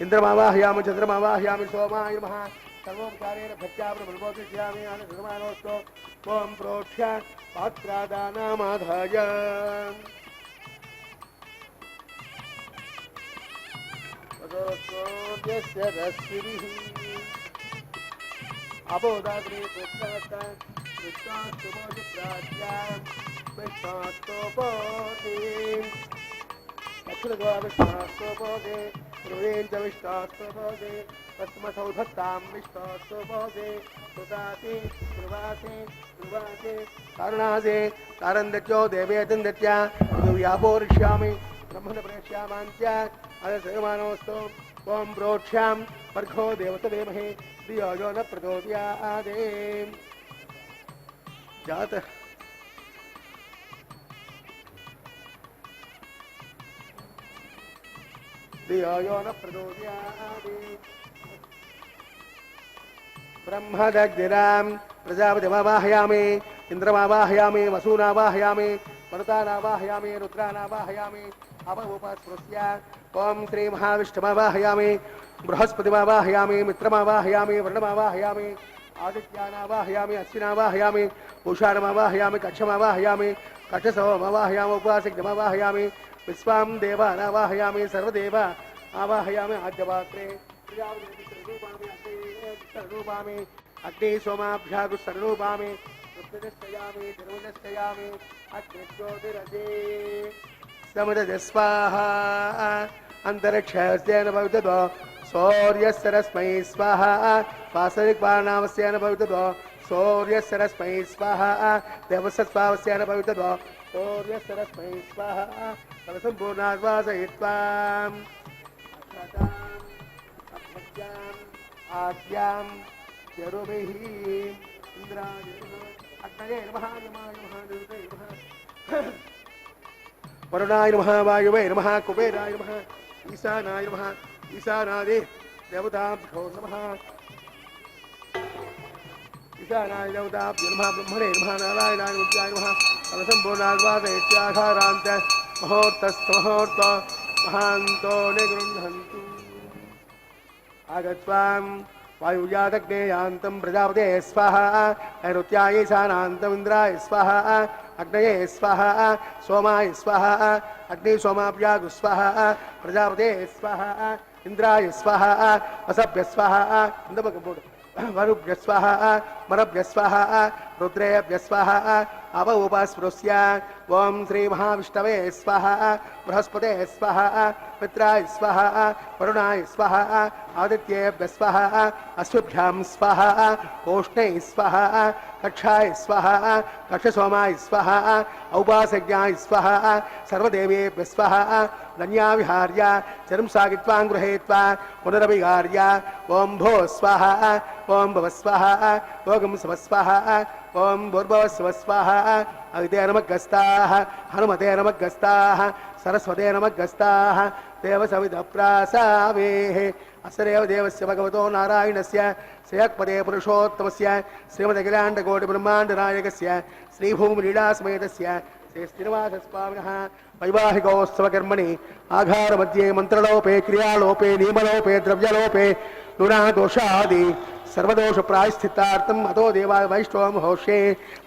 इन्द्रमवाहयामि चन्द्रमवाहयामि सोमाय नमः सर्वोपचारेर्भ्यर्च्य ब्रह्मणोपचारयामि आनन्दमानोऽस्तु ॐ प्रोक्ष्य पात्रादानामाधाय वदोऽस्मोद्यस्य रश्मिभिः अबोधाग्रे पुत्रवत्ता विश्वास्तुमोदिप्राज्याम् विश्वास्तोपोति दक्षिणद्वाविश्वास्तोपोति ध्रुवेन च विश्वास्तोपोति पश्चिमसौधत्तां विश्वास्तोपोति सुदाति ध्रुवाति ध्रुवाति कारणासे कारन्दत्यो देवेतन्दत्या व्यापोरिष्यामि ब्रह्मण प्रेष्यामाञ्च अदसमानोऽस्तु ॐ प्रोक्ष्यां पर्घो देवतदेमहे धियो यो न प्रचोदयात् जातः धियो यो न प्रचोदयात् ब्रह्मदग्निरां प्रजापतिमवाहयामि इन्द्रमवाहयामि वसूनावाहयामि मरुतानावाहयामि रुद्रानावाहयामि अपमुपस्पृश्य ॐ श्रीमहाविष्णुमवाहयामि बृहस्पतिमवाहयामि मित्रमवाहयामि वर्णमवाहयामि आदित्यानावाहयामि अश्विनावाहयामि उषाणमावाहयामि कक्षमावाहयामि कक्षसवमावाहयामि उपासिग्धमावाहयामि विश्वां देवानावाहयामि सर्वदेव आवाहयामि आद्यपात्रे सर्वरूपामि अग्नि सोमाभ्यागु सर्वरूपामि रुद्रनिष्ठयामि धर्मनिष्ठयामि अग्निज्योतिरजे समदस्वाहा अंतरिक्षस्येन भवितद्वा सूर्यस्यरस्मै स्वाहा वासरिकवानामस्येन भवितद्वा सूर्यस्यरस्मै स्वाहा देवसत्स्वावस्येन भवितद्वा सूर्यस्यरस्मै स्वाहा सर्वसम्पूर्णाद्वासयित्वाम् अभ्यज्याम् आद्यां चरुभिः इन्द्राय नमः अग्नये नमः यमाय नमः निरुते नमः वरुणाय नमः वायुवे नमः कुबेराय नमः ईशानाय नमः ईशानादि देवताभ्यो नमः ईशानाय देवताभ्यो नमः ब्रह्मणे नमः नारायणाय रुद्राय नमः सर्वसम्पूर्णाद्वासयित्याधारान्त मुहूर्तस्थमुहूर्त महान्तो निगृह्णन्तु आगत्वां वायुजातग्नेयान्तं प्रजापते स्वाहा नैऋत्याय ईशानान्तम् इन्द्राय स्वाहा अग्नये स्वाहा सोमाय स्वाहा अग्नि सोमाभ्यागु स्वाहा प्रजापते स्वाहा इंद्राय स्वाहा वसभ्य स्वाहा वरुभ्य स्वाहा मरभ्य स्वाहा रुद्रेभ्य स्वाहा अव उपास्पृश्य ओं श्री महाविष्णवे स्वाहा बृहस्पते स्वाहा मित्राय स्वाहा वरुणाय स्वाहा आदित्येभ्य स्वाहा अश्वभ्यां स्वाहा ओष्णे स्वाहा कक्षाय स्वाहा कक्षसोमाय स्वाहा औपासज्ञाय स्वाहा सर्वदेवेभ्य स्वाहा धन्याविहार्य चरं सागित्वां गृहीत्वा पुनरभिहार्य ओं भो स्वाहा ओं भव स्वाहा ओं सव स्वाहा ओं भूर्भुवः स्वः स्वाहा अग्निते नमः गस्ताः हनुमते नमः गस्ताः सरस्वते नमः गस्ताः देवसविदप्रासावेः असरेव देवस्य भगवतो नारायणस्य श्रेयःपदे पुरुषोत्तमस्य श्रीमदखिलाण्डकोटिब्रह्माण्डनायकस्य श्रीभूमिलीलासमेतस्य श्री श्रीनिवासस्वामिनः वैवाहिकोत्सवकर्मणि आघारमध्ये मन्त्रलोपे क्रियालोपे नियमलोपे द्रव्यलोपे नुनादोषादि सर्वदोष प्रायश्चित्तार्थम् अतो देवा वैष्णवं होषे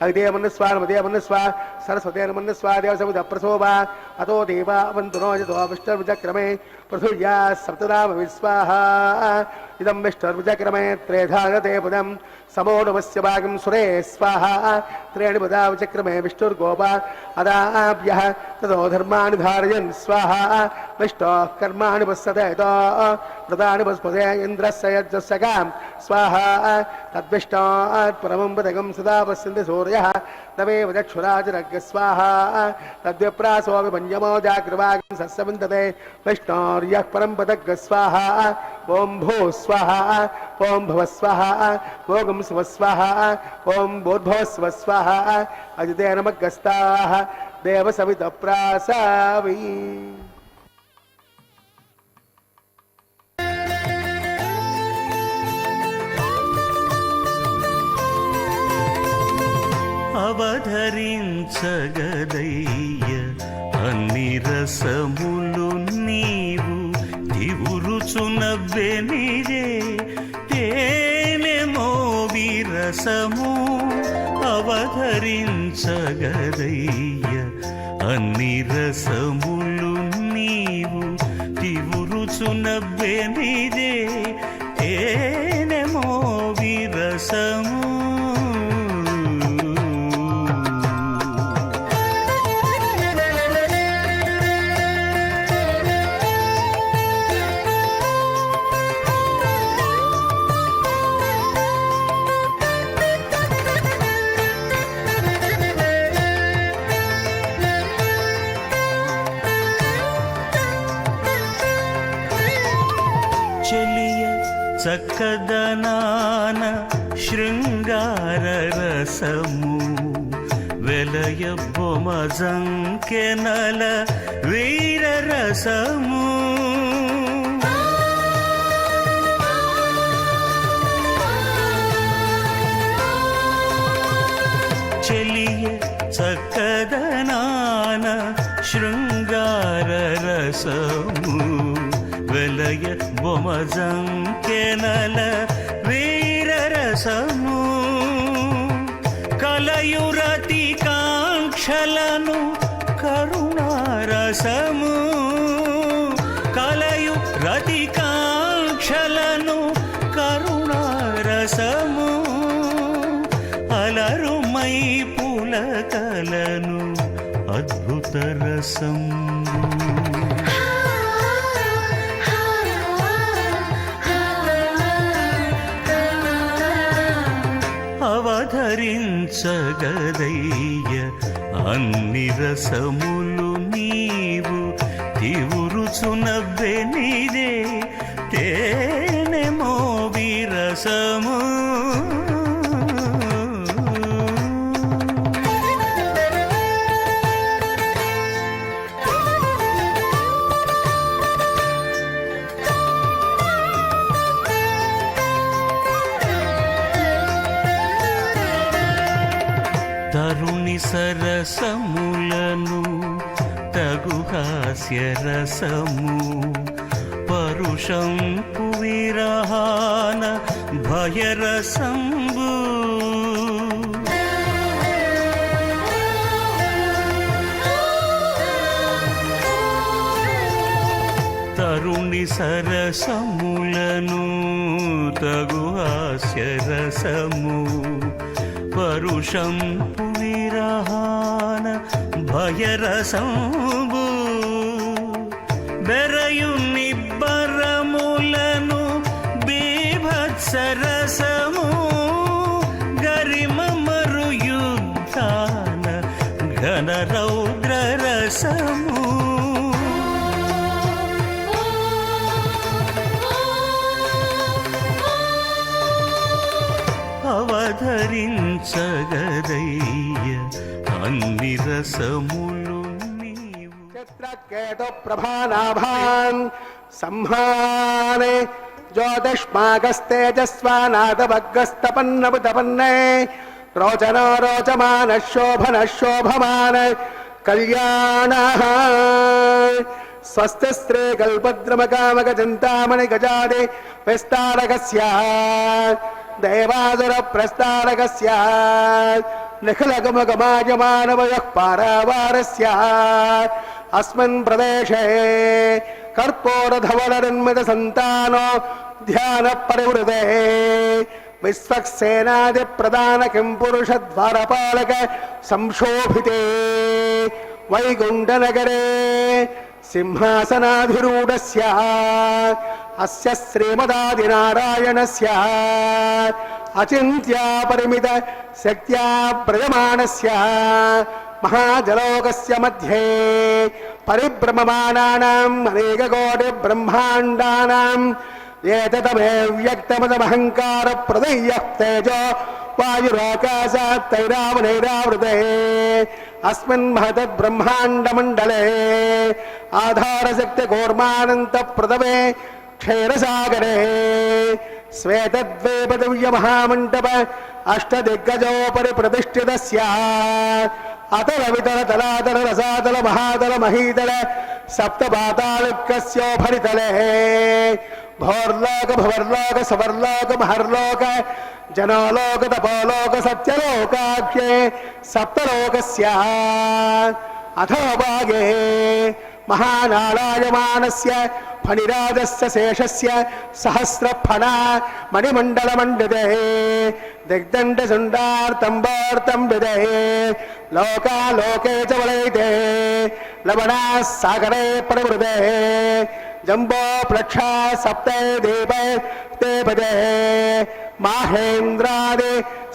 अग्निदेव मन्नस्वा नमदेव मन्नस्वा सरस्वते मन्नस्वा देवसविदप्रसोवा अतो देवा वन्दनो यतो विष्णुर्विचक्रमे पृथिव्या सप्तनाम विस्वाहा इदं विष्णुर्विचक्रमे त्रेधागते पदं समोनमस्य भागं सुरे स्वाहा त्रीणि पदा विचक्रमे विष्णुर्गोपा अदाभ्यः ततो धर्माणि धारयन् स्वाहा विष्णोः कर्माणि पश्यतो व्रतानि पस्पदे इन्द्रस्य यज्ञस्य गां स्वाहा तद्विष्णात् परमं पदकं सदा पश्यन्ति सूर्यः तमेव चक्षुराजरज्ञ स्वाहा तद्विप्रासो विभञ्जमो जाग्रवागं सस्यविन्दते विष्णोर्यः परं पदग् स्वाहा ओं भो स्वाहा ओं भव स्वाहा ओं स्व स्वाहा ओं भूर्भुवः स्वः स्वाहा अजिते नमः गस्ताः देवसविदप्रासावि అవధరించగదయ్య అన్ని రసములు నీవు తివురుచునవ్వెనిదే తేనె మోవి రసము అవధరించగదయ్య అన్ని రసములు నీవు తివురుచునవ్వెనిదే తేనె మోవి రసము చక్కదనాన శృంగార రసము వెలయ బొమజంకెనల వీర రసము చెలియ చక్కదనాన శృంగార రసము వెలయ బొమజంకెనల వీర రసము రసము కలయురతి కాంక్షలను కరుణారసము కలయు రతి కాంక్షలను కరుణారసము అలరుమై పులకలను అద్భుత రసం అవధరించగదయ్య అన్ని రసములు నీవు తివురుచునవ్వెనిదే తేనె మోవి రసము తరుణి సరసములను తగు హాస్య రసము పరుషంపు విరహాన భయరసంబు తరుణి సరసములను తగు హాస్య రసము పరుషంపు విరహాన భయరసంబు బెరయు నిబ్బరములను బీభత్సరసము గరిమ మరు యుద్ధాన ఘన రౌద్ర రసము అవధరించగదయ్య అన్ని రసములు నీవు చిత్రకేతు ప్రభానాభాన్ సంహానే జ్యోతిష్మాగస్తేజస్వానాథభగ్గస్తపన్నబుతపన్నే రోచనో రోచమాన శోభన శోభమాన కళ్యాణ స్వస్తి శ్రీ కల్పద్రమకామక చింతామణి గజాది విస్తారకస్య దేవాసుర ప్రస్తారకస్య నిఖిలగమగమాయమానవయః పారావారస్య అస్మిన్ ప్రదేశే కర్పూరధవలనిర్మిత సంతానో ధ్యాన పరివృతే విశ్వక్సేనాది ప్రధాన కింపురుష ద్వారపాలక సంశోభితే వైకుంఠనగరే సింహాసనాధిరూఢస్య అస్య శ్రీమదాదినారాయణస్య అచింత్యా పరిమిత శక్త్యా ప్రయమాణస్య మహాజలోకస్య మధ్యే పరిభ్రమమానానాం అనేకకోటి బ్రహ్మాండానాం ఏతదమే వ్యక్తమదమహంకార ప్రదయ్యః తేజో వాయురాకాశాత్ తైరావనైరావృతే అస్మిన్ మహతద్ బ్రహ్మాండమండలే ఆధారశక్తి కూర్మానంత ప్రదమే క్షీరసాగరే శ్వేతద్వైపదివ్య మహామంటప అష్టదిగ్గజోపరి ప్రతిష్ఠితస్య అతల వితల తలాతల రసాతల మహాతల మహీతల సప్తపాతాళికస్యోపరితలే భోర్లోక భవర్లోక సవర్లోక మహర్లోక జనోలోక తపోలోక సత్యలోకాఖ్యే సప్తలోకస్య అథోభాగే మహానాళాయమానస్య ఫణిరాజస్య శేషస్య సహస్రఫణ మణిమండలమండితే దిగ్దండసుండార్తంబార్తం విదే లోకాలోకే చ వలైతే లవణా సాగరే పరివృతే జంబో ప్లక్షా సప్తే దీపే తే పదే మాహేంద్రాది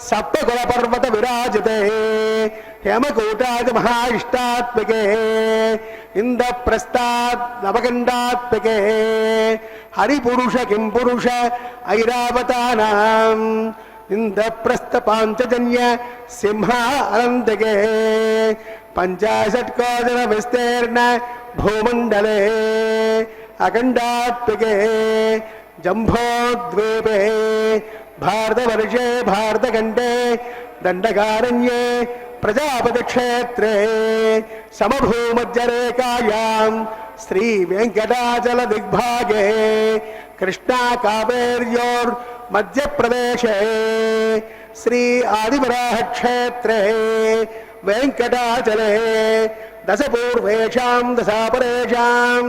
సప్తకుల పర్వత విరాజితే హేమకూటాది మహాఇష్టాత్మకే ఇంద్రప్రస్థాద్ నవకండాత్మకే హరిపురుష కింపురుష ఐరావతానాం ఇంద్రప్రస్థ పాంచజన్య సింహ అనంతకే పంచాశత్కోజన విస్తీర్ణ భూమండలే అఖండాత్మకే జంబోద్వీపే భారతవర్షే భారతఖండే దండకారణ్యే ప్రజాపతి క్షేత్రే సమభూమధ్యరేఖాయాం శ్రీ వెంకటాచల దిగ్భాగే కృష్ణా కావేర్యోర్ मध्यप्रदेशे श्री आदिवराहक्षेत्रे वेङ्कटाचले दशपूर्वेषां दशापरेषां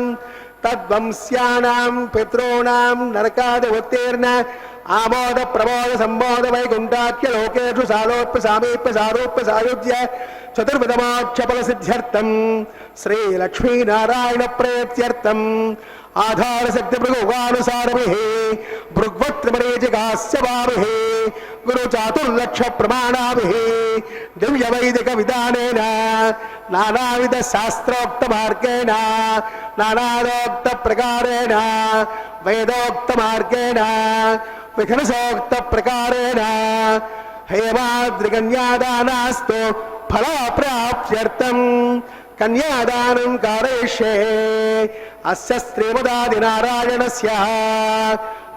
तद्वंस्यानां पितॄणां नरकादिवत्तीर्ण आमोद प्रमोद संबोध वैकुंठाख्य लोकेषु सालोप्य सामीप्य सारूप्य सायुज्य चतुर्विधमोक्षफल सिद्ध्यर्थं श्री लक्ष्मी नारायण प्रेत्यर्थं आधार शक्ति भृगुगानुसारभिः भृग्वत्रिमरीचिकास्य भाभिः गुरु चातुर्लक्ष प्रमाणाभिः दिव्य वैदिक विधानेन नानाविध शास्त्रोक्त मार्गेण नानादोक्त प्रकारेण वेदोक्त मार्गेण विघ्नसोक्त प्रकारेण हेमाद्रिकन्यादानास्तु फलप्राप्त्यर्थं कन्यादानं कारयिष्ये अस्य श्रीमदादिनारायणस्य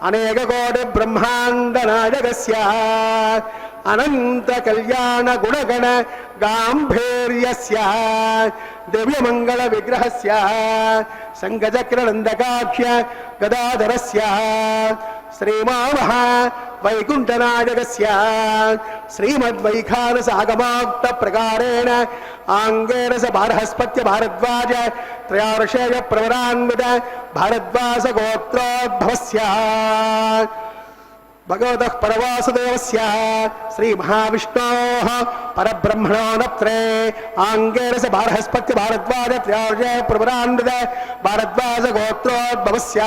अनेककोटि ब्रह्माण्डनायकस्य अनंत कल्याण गुणगण गांभीर्यस्य दिव्यमंगल विग्रहस्य संगचक्रनंदकाख्य गदाधरस्य श्रीमामहा वैकुंठनायकस्य श्रीमद्वैखानसागमोक्त प्रकारेण आंगेन स बारहस्पत्य भारद्वाज त्रयार्षेय प्रवरान्वित भारद्वाज गोत्रोद्भवस्य भगवतः परवासुदेवस्य श्री महाविष्णोः परब्रह्मणो नत्रे आंगेन स बारहस्पत्य भारद्वाज त्रयार्षेय प्रवरान्वित भारद्वाज गोत्रोद्भवस्य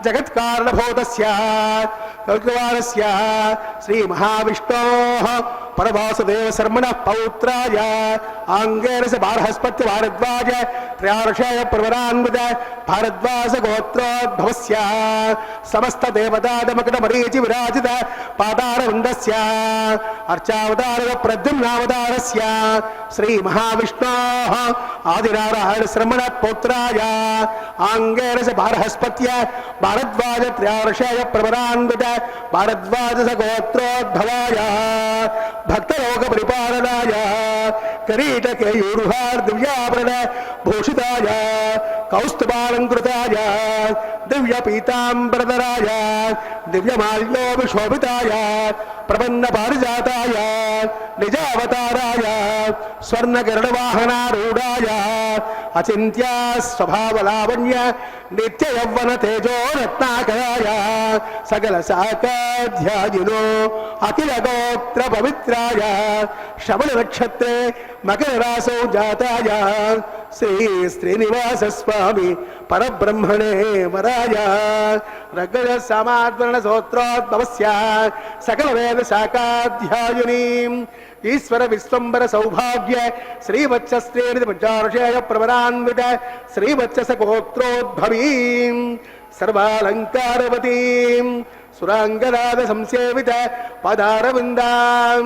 जगत्कारणभूतस्य कल्कवारस्य श्री महाविष्णोः परवासुदेव शर्मणः पौत्राय आंगेन स बारहस्पत्य भारद्वाज त्रयार्षेय प्रवरान्वित भारद्वाज गोत्रोद्भवस्य समस्त देवतादमकट मरीचि विराजित पादारवृन्दस्य अर्चावतारक प्रद्युम्नावतारस्य श्री महाविष्णोः आदिनारायण शर्मणः पौत्राय आंगेन स बारहस्पत्य भारद्वाज त्रयार्षेय प्रवरान्वित भारद्वाज स गोत्रोद्भवाय भक्तलोक परिपालनाय किरीट केयूरुहार दिव्याभरण भूषिताय कौस्तुभालंकृताय दिव्य पीतांबरधराय दिव्यमाल्योभिशोभिताय प्रपन्न पारिजाताय निजावताराय स्वर्णगरुडवाहनारूढाय अचिन्त्या स्वभावलावण्य नित्य यौवन तेजो रत्नाकराय सकल साकाध्यायिनो अखिल गोत्र पवित्राय श्रवण नक्षत्रे मकर रासौ जाताय श्री श्रीनिवास स्वामी परब्रह्मणे वराय रगज समाद्वर्ण सोत्रोद्भवस्य सकल वेद शाखाध्यायिनीं ईश्वर विश्वंबर सौभाग्य श्रीवत्स श्रेणि पंचार्षेय प्रवरान्वित श्रीवत्स गोत्रोद्भवीं सर्वालंकारवतीं सुरांगनाद संसेवित पदारविंदां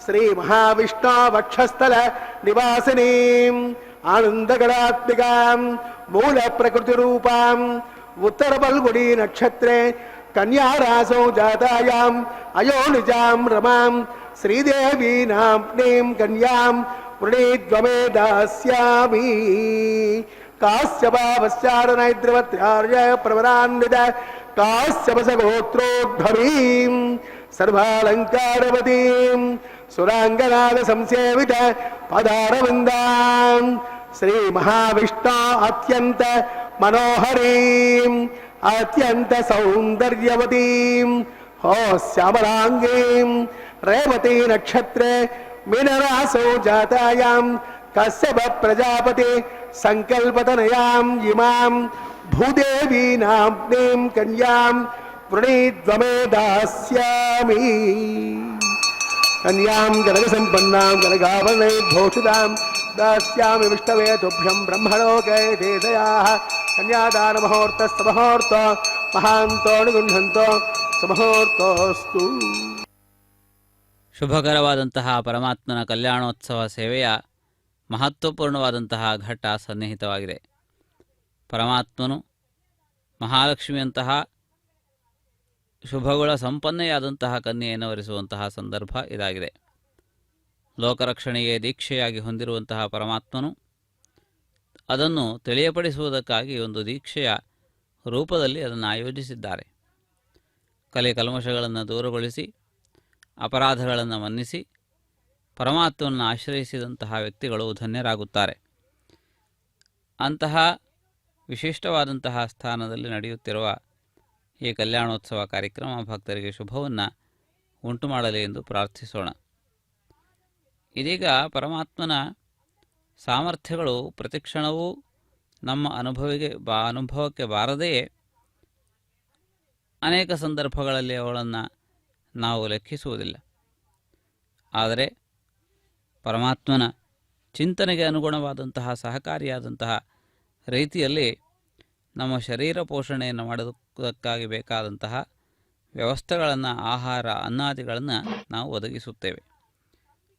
श्री महाविष्णु वक्षस्थल निवासिनीं आनंदगणात्मिकां मूल प्रकृति रूपां उत्तर बल्गुड़ी नक्षत्रे कन्या रासौ जातायां अयोनिजां रमां श्रीदेवी नाम्नीं कन्यां वृणीद्वमे दास्यामि काश्यपावस्यार्णैद्रवत्र्यार्य प्रवरान्वित काश्यपस गोत्रोद्भवीं सर्वालंकारवतीं सुरांगनाद संसेवित पदारविंदां श्री महाविष्णु अत्यंत मनोहरीं अत्यंत सौंदर्यवतीं हो श्यामलांगीं रेवती नक्षत्रे मीनरासौ जातायां कश्यप प्रजापति संकल्पतनयां इमां भूदेवी नाम्नीं कन्यां वृणीद्वमे दास्यामि कन्यां गणसम्पन्नां गणगावरणैर्भूषितां दास्यामि विष्णवे तुभ्यं ब्रह्मलोके देशयाः कन्यादानमुहूर्तस्तमुहूर्त महान्तो निगुण्हन्तो ಸುಮುಹೂರ್ತೋಸ್ತು. ಶುಭಕರವಾದಂತಹ ಪರಮಾತ್ಮನ ಕಲ್ಯಾಣೋತ್ಸವ ಸೇವೆಯ ಮಹತ್ವಪೂರ್ಣವಾದಂತಹ ಘಟ್ಟ ಸನ್ನಿಹಿತವಾಗಿದೆ. ಪರಮಾತ್ಮನು ಮಹಾಲಕ್ಷ್ಮಿಯಂತಹ ಶುಭಗುಣ ಸಂಪನ್ನೆಯಾದಂತಹ ಕನ್ಯೆಯನ್ನು ವರಿಸುವಂತಹ ಸಂದರ್ಭ ಇದಾಗಿದೆ. ಲೋಕರಕ್ಷಣೆಗೆ ದೀಕ್ಷೆಯಾಗಿ ಹೊಂದಿರುವಂತಹ ಪರಮಾತ್ಮನು ಅದನ್ನು ತಿಳಿಯಪಡಿಸುವುದಕ್ಕಾಗಿ ಒಂದು ದೀಕ್ಷೆಯ ರೂಪದಲ್ಲಿ ಅದನ್ನು ಆಯೋಜಿಸಿದ್ದಾರೆ. ಕಲ್ಮಶಗಳನ್ನು ದೂರಗೊಳಿಸಿ ಅಪರಾಧಗಳನ್ನು ಮನ್ನಿಸಿ ಪರಮಾತ್ಮನನ್ನು ಆಶ್ರಯಿಸಿದಂತಹ ವ್ಯಕ್ತಿಗಳು ಧನ್ಯರಾಗುತ್ತಾರೆ. ಅಂತಹ ವಿಶಿಷ್ಟವಾದಂತಹ ಸ್ಥಾನದಲ್ಲಿ ನಡೆಯುತ್ತಿರುವ ಈ ಕಲ್ಯಾಣೋತ್ಸವ ಕಾರ್ಯಕ್ರಮ ಭಕ್ತರಿಗೆ ಶುಭವನ್ನು ಉಂಟು ಮಾಡಲಿ ಎಂದು ಪ್ರಾರ್ಥಿಸೋಣ. ಇದೀಗ ಪರಮಾತ್ಮನ ಸಾಮರ್ಥ್ಯಗಳು ಪ್ರತಿಕ್ಷಣವೂ ನಮ್ಮ ಅನುಭವಕ್ಕೆ ಬಾರದೆಯೇ ಅನೇಕ ಸಂದರ್ಭಗಳಲ್ಲಿ ಅವುಗಳನ್ನು ನಾವು ಲೆಕ್ಕಿಸುವುದಿಲ್ಲ. ಆದರೆ ಪರಮಾತ್ಮನ ಚಿಂತನೆಗೆ ಅನುಗುಣವಾದಂತಹ ಸಹಕಾರಿಯಾದಂತಹ ರೀತಿಯಲ್ಲಿ ನಮ್ಮ ಶರೀರ ಪೋಷಣೆಯನ್ನು ಮಾಡೋದಕ್ಕಾಗಿ ಬೇಕಾದಂತಹ ವ್ಯವಸ್ಥೆಗಳನ್ನು, ಆಹಾರ ಅನ್ನಾದಿಗಳನ್ನು ನಾವು ಒದಗಿಸುತ್ತೇವೆ.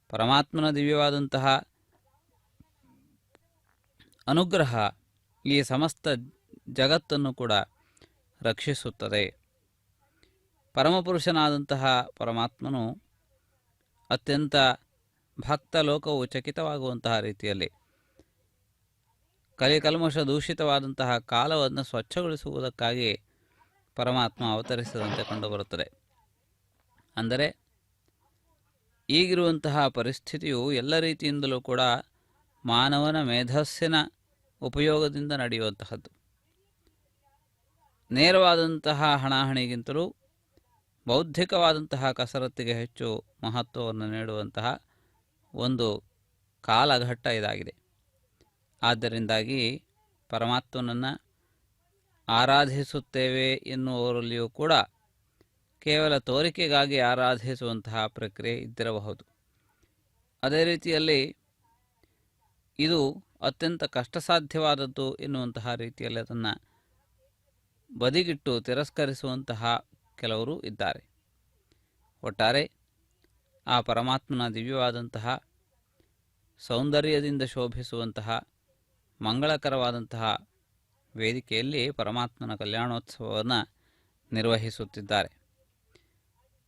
ಪರಮಾತ್ಮನ ದಿವ್ಯವಾದಂತಹ ಅನುಗ್ರಹ ಈ ಸಮಸ್ತ ಜಗತ್ತನ್ನು ಕೂಡ ರಕ್ಷಿಸುತ್ತದೆ. ಪರಮಪುರುಷನಾದಂತಹ ಪರಮಾತ್ಮನು ಅತ್ಯಂತ ಭಕ್ತ ಲೋಕವು ಚಕಿತವಾಗುವಂತಹ ರೀತಿಯಲ್ಲಿ ಕಲ್ಮಶ ದೂಷಿತವಾದಂತಹ ಕಾಲವನ್ನು ಸ್ವಚ್ಛಗೊಳಿಸುವುದಕ್ಕಾಗಿ ಪರಮಾತ್ಮ ಅವತರಿಸಿದಂತೆ ಕಂಡುಬರುತ್ತದೆ. ಅಂದರೆ ಈಗಿರುವಂತಹ ಪರಿಸ್ಥಿತಿಯು ಎಲ್ಲ ರೀತಿಯಿಂದಲೂ ಕೂಡ ಮಾನವನ ಮೇಧಸ್ಸಿನ ಉಪಯೋಗದಿಂದ ನಡೆಯುವಂತಹದ್ದು. ನೇರವಾದಂತಹ ಹಣಾಹಣಿಗಿಂತಲೂ ಬೌದ್ಧಿಕವಾದಂತಹ ಕಸರತ್ತಿಗೆ ಹೆಚ್ಚು ಮಹತ್ವವನ್ನು ನೀಡುವಂತಹ ಒಂದು ಕಾಲಘಟ್ಟ ಇದಾಗಿದೆ. ಆದ್ದರಿಂದಾಗಿ ಪರಮಾತ್ಮನನ್ನು ಆರಾಧಿಸುತ್ತೇವೆ ಎನ್ನುವರಲ್ಲಿಯೂ ಕೂಡ ಕೇವಲ ತೋರಿಕೆಗಾಗಿ ಆರಾಧಿಸುವಂತಹ ಪ್ರಕ್ರಿಯೆ ಇದ್ದಿರಬಹುದು. ಅದೇ ರೀತಿಯಲ್ಲಿ ಇದು ಅತ್ಯಂತ ಕಷ್ಟಸಾಧ್ಯವಾದದ್ದು ಎನ್ನುವಂತಹ ರೀತಿಯಲ್ಲಿ ಅದನ್ನು ಬದಿಗಿಟ್ಟು ತಿರಸ್ಕರಿಸುವಂತಹ ಕೆಲವರು ಇದ್ದಾರೆ. ಒಟ್ಟಾರೆ ಆ ಪರಮಾತ್ಮನ ದಿವ್ಯವಾದಂತಹ ಸೌಂದರ್ಯದಿಂದ ಶೋಭಿಸುವಂತಹ ಮಂಗಳಕರವಾದಂತಹ ವೇದಿಕೆಯಲ್ಲಿ ಪರಮಾತ್ಮನ ಕಲ್ಯಾಣೋತ್ಸವವನ್ನು ನಿರ್ವಹಿಸುತ್ತಿದ್ದಾರೆ.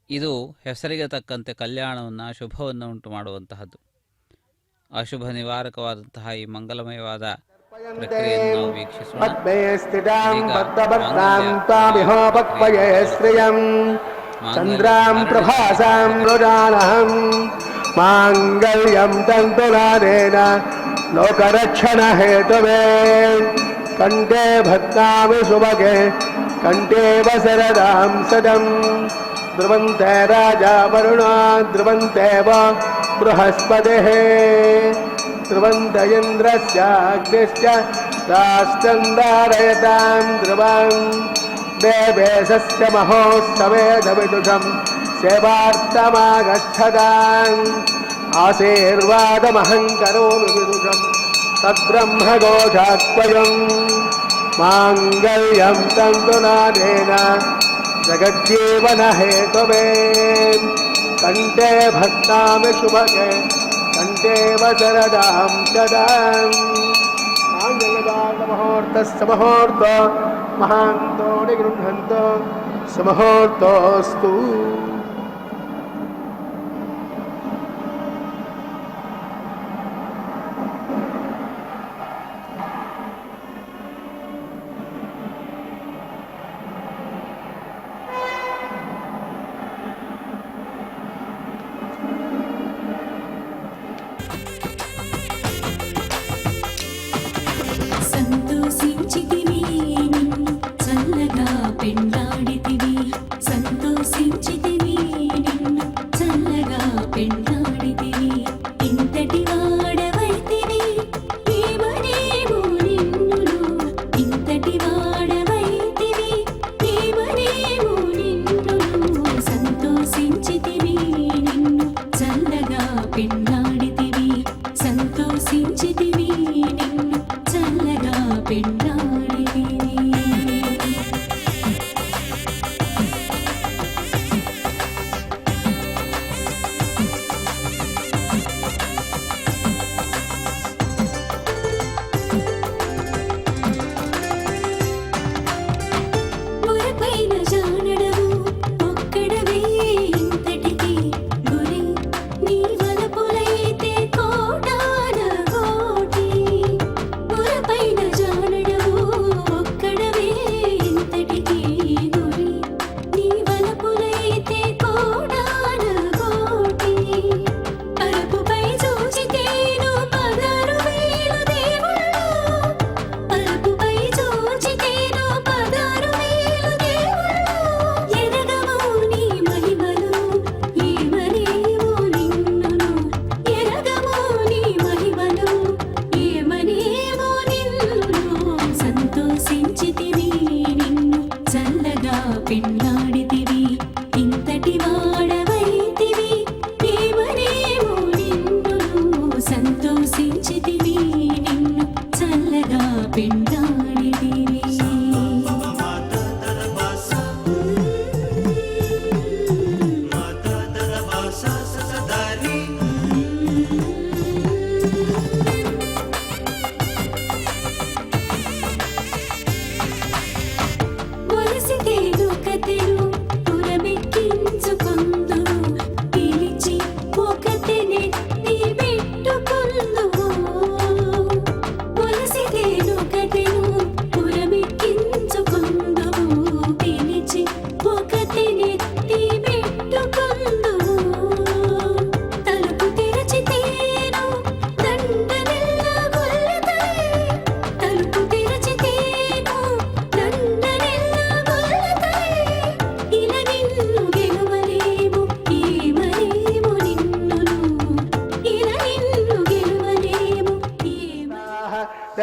ಇದು ಹೆಸರಿಗೆ ತಕ್ಕಂತೆ ಕಲ್ಯಾಣವನ್ನು, ಶುಭವನ್ನು ಉಂಟು ಮಾಡುವಂತಹದ್ದು. ಅಶುಭ ನಿವಾರಕವಾದಂತಹ ಈ ಮಂಗಲಮಯವಾದ ಪ್ರಕ್ರಿಯೆಯನ್ನು ನಾವು ವೀಕ್ಷಿಸೋಣ. ಚಂದ್ರಾಂ ಪ್ರಭಾಸಾಂ ರೋಜಾನಹಂ ಮಾಂಗಲ್ಯಂ ತಂತುನಾನೇನ ಲೋಕರಕ್ಷಣ ಹೇತುವೇ ಕಂಠೇ ಭದ್ನಾಮಿ ಶುಭಗೆ ಕಂಠೇವ ಶರದಾಂ ಸದಂ ಧ್ರುವಂತೆ ರಾಜಾ ವರುಣ ಧ್ರುವಂತೇವ ಬೃಹಸ್ಪತಿಃ ಧ್ರುವಂತ ಇಂದ್ರಸ್ಯಾಗ್ನಿಶ್ಚ ರಾಷ್ಟ್ರಂ ಧಾರಯತಾಂ ಧ್ರುವಂ ದೇವೇಶಸ್ಯ ಮಹೋತ್ಸವೇದವಿದುಷಂ ಸೇವಾರ್ಥಮಾಗच्छತಾಂ ಆಶೀರ್ವಾದಮಹಂ ಕರೋಮಿ ವಿದುಷಂ ತದ್ಬ್ರಹ್ಮಘೋಷಾತ್ವಯಂ ಮಾಂಗಲ್ಯಂ ತಂತುನಾನೇನ ಜಗಜ್ಜೀವನ ಹೇತುವೇ ಕಂಠೇ ಭಕ್ತಾಮಿ ಶುಭಗೆ ಕಂಠೇವ ಶರದಾಂ ಸದಾಂ ಮಾಂಗಲ್ಯದಾನಮುಹೂರ್ತಸ್ಯ ಮುಹೂರ್ತ ಮಹಾಂತೋ ನಿಗೃಹಂತೋ ಸುಮುಹೂರ್ತೋಸ್ತು. సంతోషించితివి నిన్ను చల్లగా పెండాడితివి సంతోషించితివి నిన్ను చల్లగా పెండాడితివి ఇంతటి వాడవైతివి ఏమనేమో నిన్నును ఇంతటి వాడవైతివి ఏమనేమో నిన్నును సంతోషించితివి నిన్ను చల్లగా పెండాడితివి సంతోషించితివి నిన్ను చల్లగా పెండాడితివి.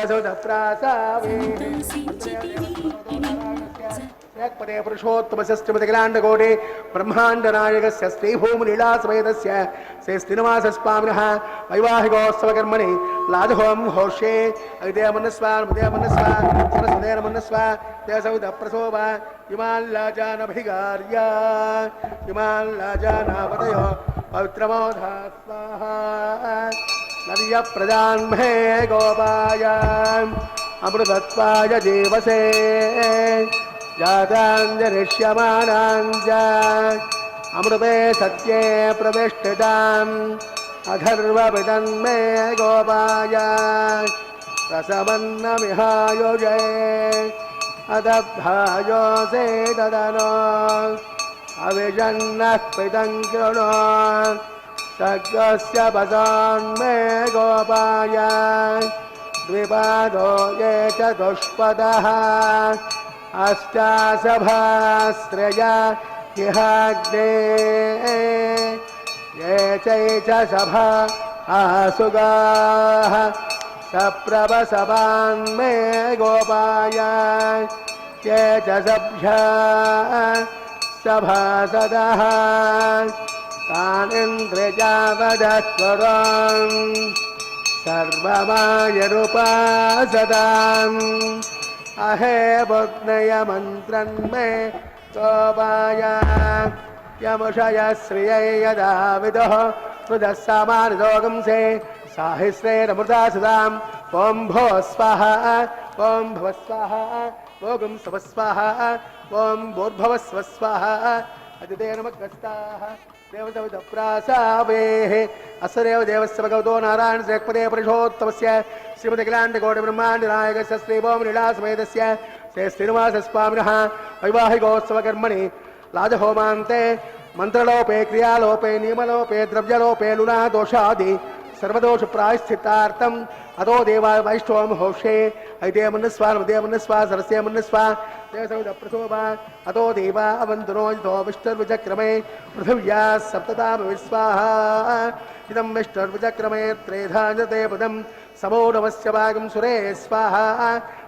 దేశోదప్రాసావే సంతోషించితివి पदे पुरुषोत्तमश्रीमतिकलाण्डकोटे ब्रह्माण्डनायकस्य श्रीभूमिलीलासमेतस्य श्रीश्रीनिवासस्वामिनः वैवाहिकोत्सवकर्मणि लाजहों होषे अविदेमन्नस्वा सरस्वतेनमन्नस्व देशौदप्रसोभ इमाल्लाजानभिगार्य इमाल्लाजानावतयो पवित्रमोधा स्वाहा नदीयप्रजान्महे गोपाय अमृतत्वाय जीवसे जाताञ्जरिष्यमाणाञ्च अमृते सत्ये प्रतिष्ठिताम् अथर्वपितन्मे गोपाय रसमन्नमिहायोजे अदब्धायोसे ददनो अविजन्नः पितं कृणो सद्यस्य पदान्मे गोपाय द्विपादो ये च दुष्पदः अष्टासभाश्रया इहाग्ने ये चैच सभा आसुगाः सप्रभसभान्मे गोपाय ये च सभ्या सभासदः तानिन्द्रियावदत्वरम् सर्वमायरूपासदाम् अहे बुद्नय मन्त्रन्मे गोपाय यमुषय श्रियै यदा विदुः मृदः सामानिदोगंसे साहिस्रेरमृता सदाम् ॐ भो स्वाहा ॐ भव स्वाहा भोगं सव स्वाहा ॐ भूर्भवस्व स्वाहा अदिते नमः देवतविदप्रासावेः असरेव देवस्य भगवतो नारायण श्रेक्पदे पुरुषोत्तमस्य श्रीमतिकलाण्डकोटि ब्रह्माण्डनायकस्य श्रीभूमिलीलासमेतस्य श्री श्रीनिवासस्वामिनः वैवाहिकोत्सवकर्मणि लाजहोमान्ते मन्त्रलोपे क्रियालोपे नियमलोपे द्रव्यलोपे लुनादोषादि सर्वदोषप्रायश्चित्तार्थम् अतो देवाय वैष्णवं होषे ऐते मन्नस्वा नमदे मन्नस्वा सरस्ये मन्नस्वा देवसौदप्रसोभा अतो देवा अवन्तुनो विष्णुर्विचक्रमे पृथिव्या सप्ततामविस्वाहा इदं विष्णुर्विचक्रमे त्रेधाञ्जते पदं समो नमस्य भागं सुरे स्वाहा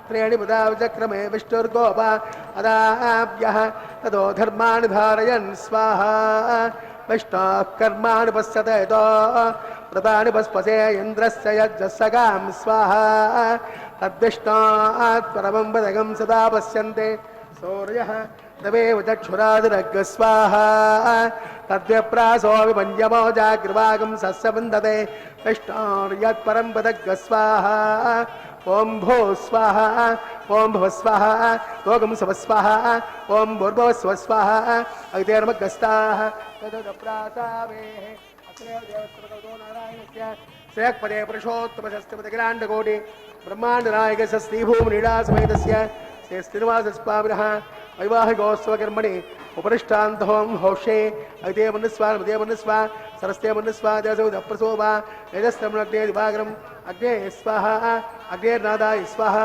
त्रीणि पदा विचक्रमे विष्णुर्गोपा अदाभ्यः ततो धर्माणि धारयन् स्वाहा वैष्णवः कर्माणि पश्यते तो व्रतानि पस्पसे इन्द्रस्य यज्जस्सगां स्वाहा तद्विष्णात् परमं पदगं सदा पश्यन्ते सूर्यः तमेव चक्षुरादिरग् स्वाहा तद्व्यप्रासो विपञ्चमो जाग्रवागं सस्य वन्दते विष्णोर्यत्परं पदग् स्वाहा ॐ भो स्वाहा ॐ भव स्वाहा भोगं सव स्वाहा ॐ भूर्भुवस्व स्वाहा अगिते नमगस्ताः तदप्रासावेः अत्रैव देवस्तवतो नारायणस्य श्रेयःपदे पुरुषोत्तमशस्त्रपतिकिराण्डकोटि ब्रह्माण्डनायकस्य श्रीभूमिलीलासमेतस्य श्री श्रीनिवासस्वामिनः वैवाहिकोत्सवकर्मणि उपरिष्टान्तहों होषे अगिते मन्नस्वा नमदे मन्नस्वा सरस्ते मन्नस्वा देवसौदप्रसोभा यजस्तमनग्ने दिवाकरम् अग्ने स्वाहा अग्नेर्नादाय स्वाहा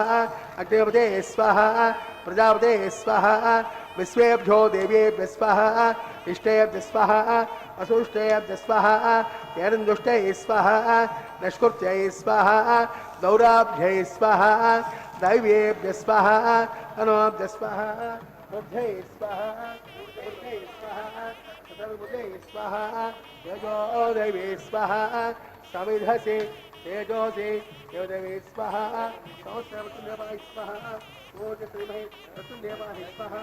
अग्नेपते स्वाहा प्रजापते स्वाहा विश्वेभ्यो देवेभ्य स्वाहा इष्टेभ्य स्वाहा असुष्टेभ्य स्वाहा तेरन्दुष्टे स्वाहा नष्कृत्यै स्वाहा दौराभ्यै स्वाहा दैवेभ्य स्वाहा तनोभ्य स्वाहा बुद्धै स्वाहा बुद्धै स्वाहा सर्वबुद्धै स्वाहा यजो दैवे स्वाहा समिधसे तेजोसे देवदेवे स्वाहा सहस्रवृत्तदेवाय स्वाहा ओजश्रीमहे रत्नदेवाय स्वाहा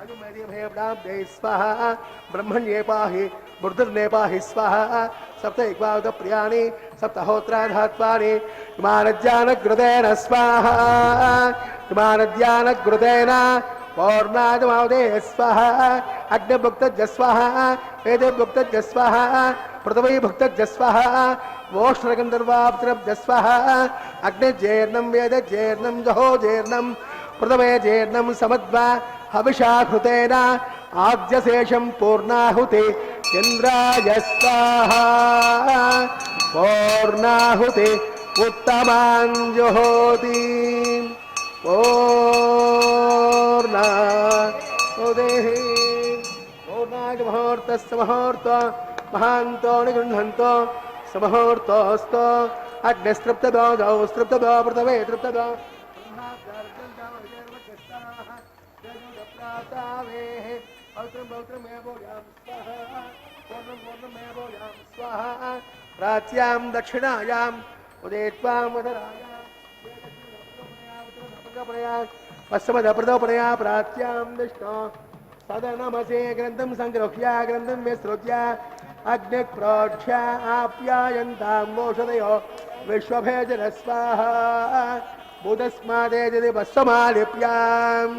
आयुर्वेदीमहे ब्राह्मणे स्वाहा ब्रह्मण्ये पाहि बुद्धिर्ने पाहि स्वाहा सप्तैक्वादप्रियाणि सप्तहोत्राधात्वानि इमानज्ञानघृतेन स्वाहा इमानज्ञानघृतेन पौर्णादमावदे स्वाहा अग्निभुक्तज्ज स्वाहा वेदभुक्तज्ज स्वाहा पृथ्वी भुक्तज्ज स्वाहा वोष्ठगन्धर्वाब्द्रब्ज स्वाहा अग्निजेर्णं वेदजेर्णं जहोजेर्णं पृथ्वे जेर्णं समद्वा हविषा कृतेन आद्यशेषं पूर्णाहुति इन्द्राय स्वाहा पूर्णाहुति उत्तमां जुहोति पूर्णाहुतिः पूर्णाय मुहूर्तस्य मुहूर्तो महान्तो निगृह्णन्तो समहूर्तोऽस्तो अग्निस्तृप्तदो स्तृप्तदो पृथवे तृप्तदो प्राच्यां दक्षिणायां उदयत्वां वदरायां पश्चिमदप्रदोपनया प्राच्यां विष्णो सदनमसे ग्रन्थं सङ्गृह्य ग्रन्थं विसृज्य अग्निप्रोक्ष्य आप्यायन्तां मोषधयो विश्वभेजन स्वाहा बुधस्मादेजति भस्वमालिप्याम्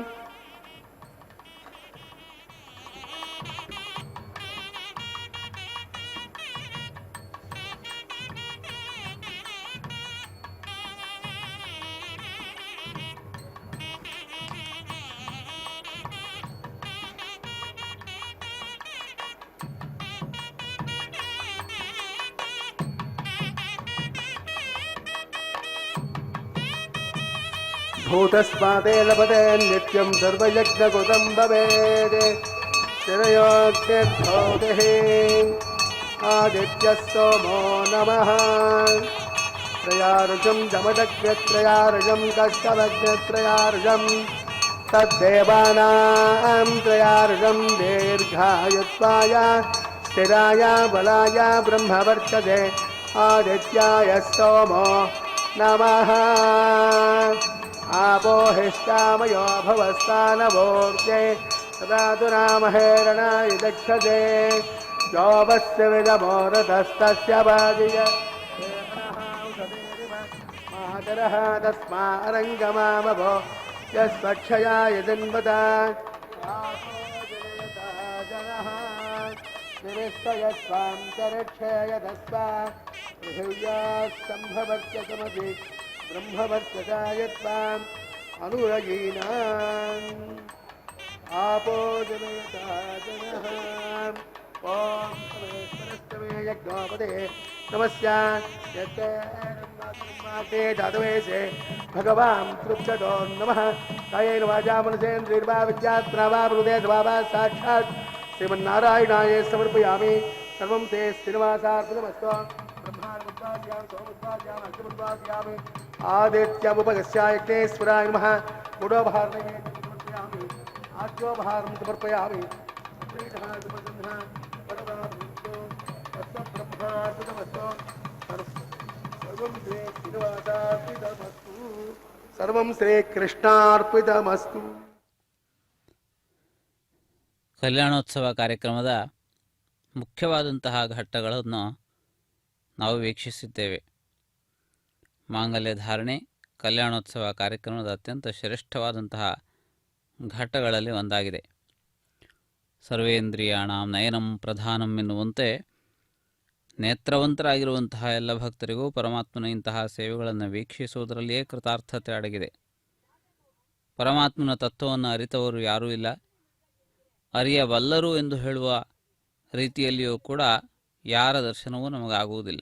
भूतस्माते लभते नित्यं सर्वयज्ञकृतं भवेत् शिरयोग्यद्धोतिः आदित्यः सोमो नमः त्रयारुषं जमदग्नित्रयारुषं कस्तवग्नित्रयारुषं तद्देवानां त्रयारुषं दीर्घायुत्वाय स्थिराय बलाय ब्रह्मवर्चसे आदित्याय सोमो नमः आपोहिष्टामयो भवस्तानवोर्जे तदा तु नामहेरणाय दक्षते जोपस्य विदमोरतस्तस्य बाधिय मातरः तस्मारङ्गमामभो यस्वक्षयाय जन्मता जनः निरिष्टयस्वां चरक्षयतस्वा पृथिव्याः सम्भवत्यसमपि ब्रह्मवर्चसायत्वाम् अनुरयीनाम् आपो जनयता जनः ॐ परस्परस्तमे यज्ञोपदे नमस्या यत्ते जातवेशे भगवान् तृप्यतो नमः कायेन वाचा मनसेन्द्रिर्वा विद्यात्रा वा हृदयद्वा वा साक्षात् श्रीमन्नारायणाय समर्पयामि सर्वं ते श्रीनिवासार्पणमस्तु आदित्यमुपगस्यायज्ञेश्वराय नमः गुडोपहारणे आज्योपहारं समर्पयामि सर्वं श्रीकृष्णार्पितमस्तु. ಕಲ್ಯಾಣೋತ್ಸವ ಕಾರ್ಯಕ್ರಮದ ಮುಖ್ಯವಾದಂತಹ ಘಟ್ಟಗಳನ್ನು ನಾವು ವೀಕ್ಷಿಸಿದ್ದೇವೆ. ಮಾಂಗಲ್ಯ ಧಾರಣೆ ಕಲ್ಯಾಣೋತ್ಸವ ಕಾರ್ಯಕ್ರಮದ ಅತ್ಯಂತ ಶ್ರೇಷ್ಠವಾದಂತಹ ಘಟ್ಟಗಳಲ್ಲಿ ಒಂದಾಗಿದೆ. ಸರ್ವೇಂದ್ರಿಯಾಣಾಂ ನಯನಂ ಪ್ರಧಾನಂ ಎನ್ನುವಂತೆ ನೇತ್ರವಂತರಾಗಿರುವಂತಹ ಎಲ್ಲ ಭಕ್ತರಿಗೂ ಪರಮಾತ್ಮನ ಇಂತಹ ಸೇವೆಗಳನ್ನು ವೀಕ್ಷಿಸುವುದರಲ್ಲಿಯೇ ಕೃತಾರ್ಥತೆ ಅಡಗಿದೆ. ಪರಮಾತ್ಮನ ತತ್ವವನ್ನು ಅರಿತವರು ಯಾರೂ ಇಲ್ಲ, ಅರಿಯಬಲ್ಲರು ಎಂದು ಹೇಳುವ ರೀತಿಯಲ್ಲಿಯೂ ಕೂಡ ಯಾರ ದರ್ಶನವೂ ನಮಗಾಗುವುದಿಲ್ಲ.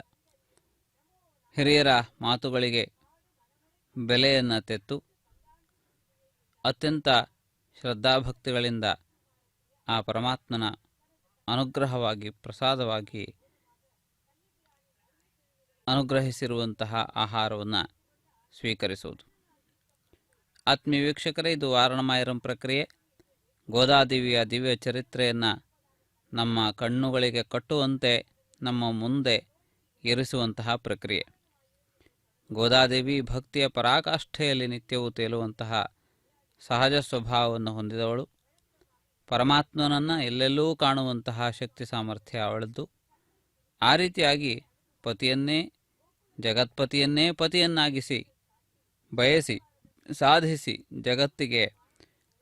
ಹಿರಿಯರ ಮಾತುಗಳಿಗೆ ಬೆಲೆಯನ್ನು ತೆತ್ತು ಅತ್ಯಂತ ಶ್ರದ್ಧಾಭಕ್ತಿಗಳಿಂದ ಆ ಪರಮಾತ್ಮನ ಅನುಗ್ರಹವಾಗಿ ಪ್ರಸಾದವಾಗಿ ಅನುಗ್ರಹಿಸಿರುವಂತಹ ಆಹಾರವನ್ನು ಸ್ವೀಕರಿಸುವುದು. ಆತ್ಮೀಯ ವೀಕ್ಷಕರೇ, ಇದು ವಾರಣಮಾಯರಂ ಪ್ರಕ್ರಿಯೆ. ಗೋದಾದೇವಿಯ ದಿವ್ಯ ಚರಿತ್ರೆಯನ್ನು ನಮ್ಮ ಕಣ್ಣುಗಳಿಗೆ ಕಟ್ಟುವಂತೆ ನಮ್ಮ ಮುಂದೆ ಇರಿಸುವಂತಹ ಪ್ರಕ್ರಿಯೆ. ಗೋದಾದೇವಿ ಭಕ್ತಿಯ ಪರಾಕಾಷ್ಠೆಯಲ್ಲಿ ನಿತ್ಯವೂ ತೇಲುವಂತಹ ಸಹಜ ಸ್ವಭಾವವನ್ನು ಹೊಂದಿದವಳು. ಪರಮಾತ್ಮನನ್ನು ಎಲ್ಲೆಲ್ಲೂ ಕಾಣುವಂತಹ ಶಕ್ತಿ ಸಾಮರ್ಥ್ಯ ಅವಳದ್ದು. ಆ ರೀತಿಯಾಗಿ ಪತಿಯನ್ನೇ ಜಗತ್ಪತಿಯನ್ನೇ ಪತಿಯನ್ನಾಗಿಸಿ ಬಯಸಿ ಸಾಧಿಸಿ ಜಗತ್ತಿಗೆ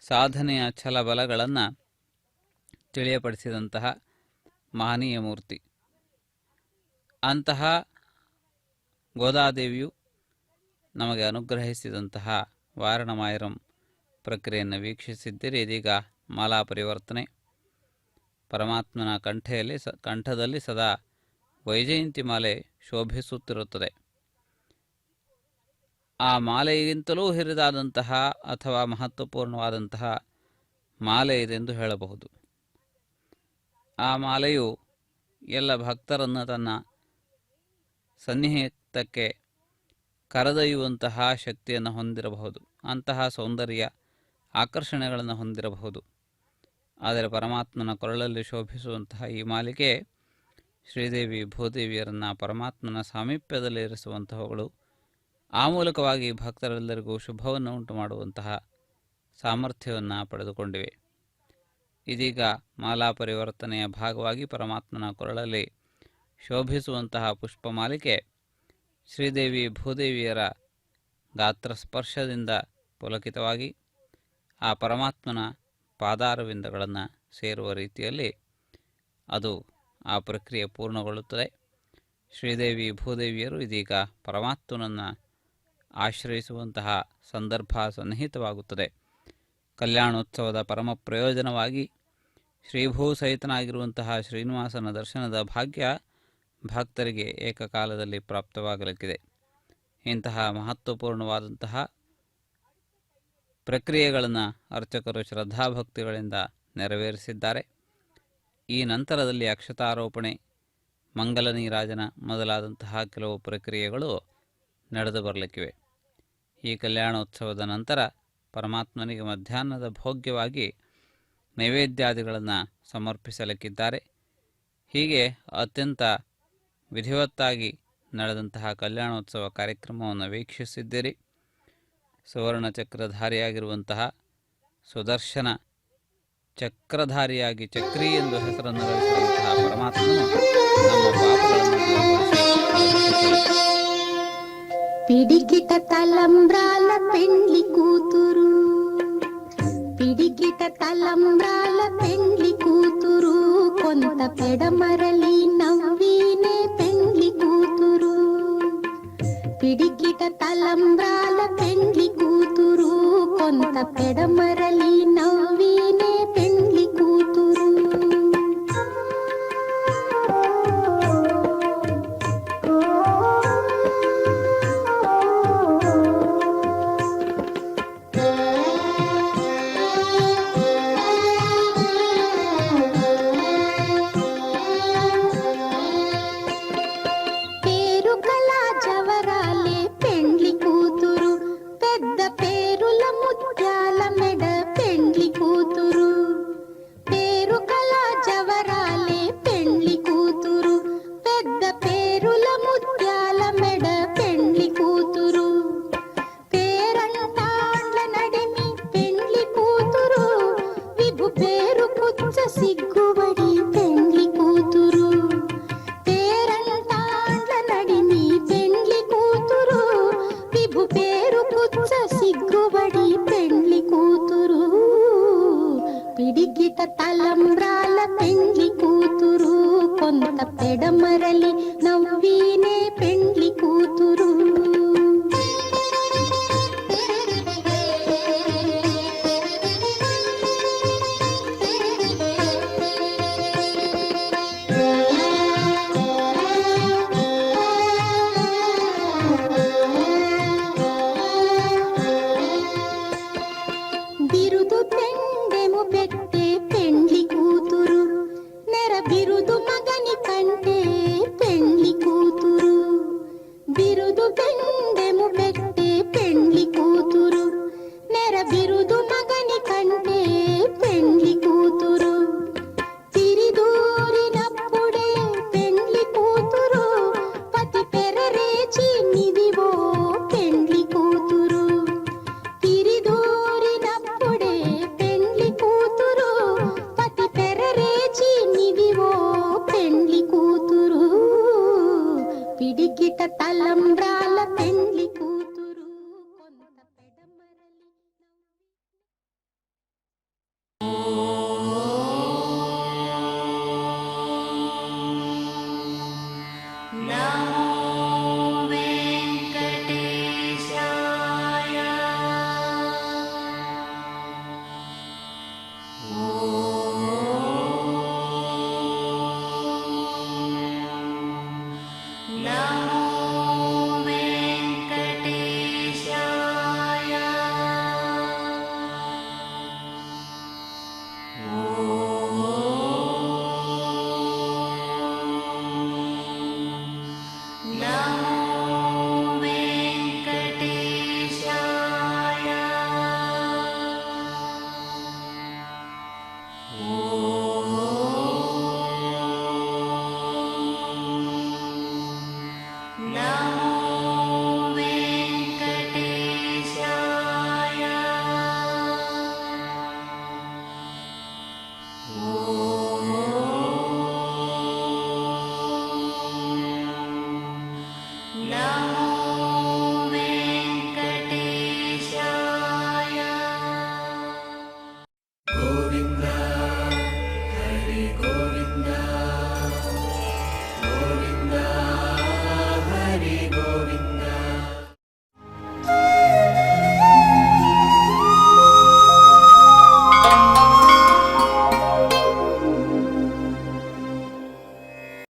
ಸಾಧನೆಯ ಛಲಬಲಗಳನ್ನು ತಿಳಿಯಪಡಿಸಿದಂತಹ ಮಹನೀಯ ಮೂರ್ತಿ. ಅಂತಹ ಗೋದಾದೇವಿಯು ನಮಗೆ ಅನುಗ್ರಹಿಸಿದಂತಹ ವಾರಣಮಾಯರಂ ಪ್ರಕ್ರಿಯೆಯನ್ನು ವೀಕ್ಷಿಸಿದ್ದೀರಿ. ಇದೀಗ ಮಾಲಾ ಪರಿವರ್ತನೆ. ಪರಮಾತ್ಮನ ಕಂಠದಲ್ಲಿ ಸದಾ ವೈಜಯಂತಿ ಮಾಲೆ ಶೋಭಿಸುತ್ತಿರುತ್ತದೆ. ಆ ಮಾಲೆಗಿಂತಲೂ ಹಿರಿದಾದಂತಹ ಅಥವಾ ಮಹತ್ವಪೂರ್ಣವಾದಂತಹ ಮಾಲೆ ಇದೆಂದು ಹೇಳಬಹುದು. ಆ ಮಾಲೆಯು ಎಲ್ಲ ಭಕ್ತರನ್ನು ತನ್ನ ಸನ್ನಿಹಿತಕ್ಕೆ ಕರೆದೊಯ್ಯುವಂತಹ ಶಕ್ತಿಯನ್ನು ಹೊಂದಿರಬಹುದು, ಅಂತಹ ಸೌಂದರ್ಯ ಆಕರ್ಷಣೆಗಳನ್ನು ಹೊಂದಿರಬಹುದು. ಆದರೆ ಪರಮಾತ್ಮನ ಕೊರಳಲ್ಲಿ ಶೋಭಿಸುವಂತಹ ಈ ಮಾಲಿಕೆ ಶ್ರೀದೇವಿ ಭೂದೇವಿಯರನ್ನು ಪರಮಾತ್ಮನ ಸಾಮೀಪ್ಯದಲ್ಲಿರಿಸುವಂತಹವುಗಳು, ಆ ಮೂಲಕವಾಗಿ ಭಕ್ತರೆಲ್ಲರಿಗೂ ಶುಭವನ್ನು ಉಂಟು ಮಾಡುವಂತಹ ಸಾಮರ್ಥ್ಯವನ್ನು ಪಡೆದುಕೊಂಡಿವೆ. ಇದೀಗ ಮಾಲಾ ಪರಿವರ್ತನೆಯ ಭಾಗವಾಗಿ ಪರಮಾತ್ಮನ ಕೊರಳಲ್ಲಿ ಶೋಭಿಸುವಂತಹ ಪುಷ್ಪಮಾಲಿಕೆ ಶ್ರೀದೇವಿ ಭೂದೇವಿಯರ ಗಾತ್ರ ಸ್ಪರ್ಶದಿಂದ ಪುಲಕಿತವಾಗಿ ಆ ಪರಮಾತ್ಮನ ಪಾದಾರವಿಂದಗಳನ್ನು ಸೇರುವ ರೀತಿಯಲ್ಲಿ ಅದು ಆ ಪ್ರಕ್ರಿಯೆ ಪೂರ್ಣಗೊಳ್ಳುತ್ತದೆ. ಶ್ರೀದೇವಿ ಭೂದೇವಿಯರು ಇದೀಗ ಪರಮಾತ್ಮನನ್ನು ಆಶ್ರಯಿಸುವಂತಹ ಸಂದರ್ಭ ಸನ್ನಿಹಿತವಾಗುತ್ತದೆ. ಕಲ್ಯಾಣೋತ್ಸವದ ಪರಮ ಪ್ರಯೋಜನವಾಗಿ ಶ್ರೀಭೂ ಸಹಿತನಾಗಿರುವಂತಹ ಶ್ರೀನಿವಾಸನ ದರ್ಶನದ ಭಾಗ್ಯ ಭಕ್ತರಿಗೆ ಏಕಕಾಲದಲ್ಲಿ ಪ್ರಾಪ್ತವಾಗಲಿಕ್ಕಿದೆ. ಇಂತಹ ಮಹತ್ವಪೂರ್ಣವಾದಂತಹ ಪ್ರಕ್ರಿಯೆಗಳನ್ನು ಅರ್ಚಕರು ಶ್ರದ್ಧಾಭಕ್ತಿಗಳಿಂದ ನೆರವೇರಿಸಿದ್ದಾರೆ. ಈ ನಂತರದಲ್ಲಿ ಅಕ್ಷತಾರೋಪಣೆ, ಮಂಗಲ ನೀರಾಜನ ಮೊದಲಾದಂತಹ ಕೆಲವು ಪ್ರಕ್ರಿಯೆಗಳು ನಡೆದು ಬರಲಿಕ್ಕಿವೆ. ಈ ಕಲ್ಯಾಣೋತ್ಸವದ ನಂತರ ಪರಮಾತ್ಮನಿಗೆ ಮಧ್ಯಾಹ್ನದ ಭೋಗ್ಯವಾಗಿ ನೈವೇದ್ಯಾದಿಗಳನ್ನು ಸಮರ್ಪಿಸಲಿಕ್ಕಿದ್ದಾರೆ. ಹೀಗೆ ಅತ್ಯಂತ ವಿಧಿವತ್ತಾಗಿ ನಡೆದಂತಹ ಕಲ್ಯಾಣೋತ್ಸವ ಕಾರ್ಯಕ್ರಮವನ್ನು ವೀಕ್ಷಿಸಿದ್ದೀರಿ. ಸುವರ್ಣ ಚಕ್ರಧಾರಿಯಾಗಿರುವಂತಹ ಸುದರ್ಶನ ಚಕ್ರಧಾರಿಯಾಗಿ ಚಕ್ರಿ ಎಂದು ಹೆಸರನ್ನು ಗಳಿಸಿರುವಂತಹ ಪರಮಾತ್ಮನು ನಮ್ಮ ಪಾಪಗಳನ್ನು ದೂರಗೊಳಿಸಿ పిడికిట తలంబ్రాల పెండ్లి కూతురు, పిడికిట తలంబ్రాల పెండ్లి కూతురు, కొంత పెడమరలి నవ్వినే పెండ్లి కూతురు. పిడికిట తలంబ్రాల పెండ్లి కూతురు, కొంత పెడమరలి నవ్వినే పెండ్లి కూతురు. పిడికిట తలంబ్రాల పెండ్లి కూతురు, కొంత పెడమరలి నవ్వినే పెండ్లి కూతురు. బిరుదు పెండెము పెట్టే పెండ్లి కూతురు, నెర బిరుదు మగని కంటే పెండ్లి కూతురు. బిరుదు పెండెము పెట్టే పెండ్లి కూతురు, నెర బిరుదు మగని కంటే పెండ్లి కూతురు. తిరిదూరినప్పుడే పెండ్లి కూతురు, పతి పెరరేచి నిదివో పెండ్లి కూతురు. తిరిదూరినప్పుడే పెండ్లి కూతురు, పతి పెరరేచి నిదివో పెండ్లి కూతురు. పిడికిట తలంబ్రాల పెండ్లి కూతురు, కొంత పెడమరలి నమో వెంకటేశాయ. ఓం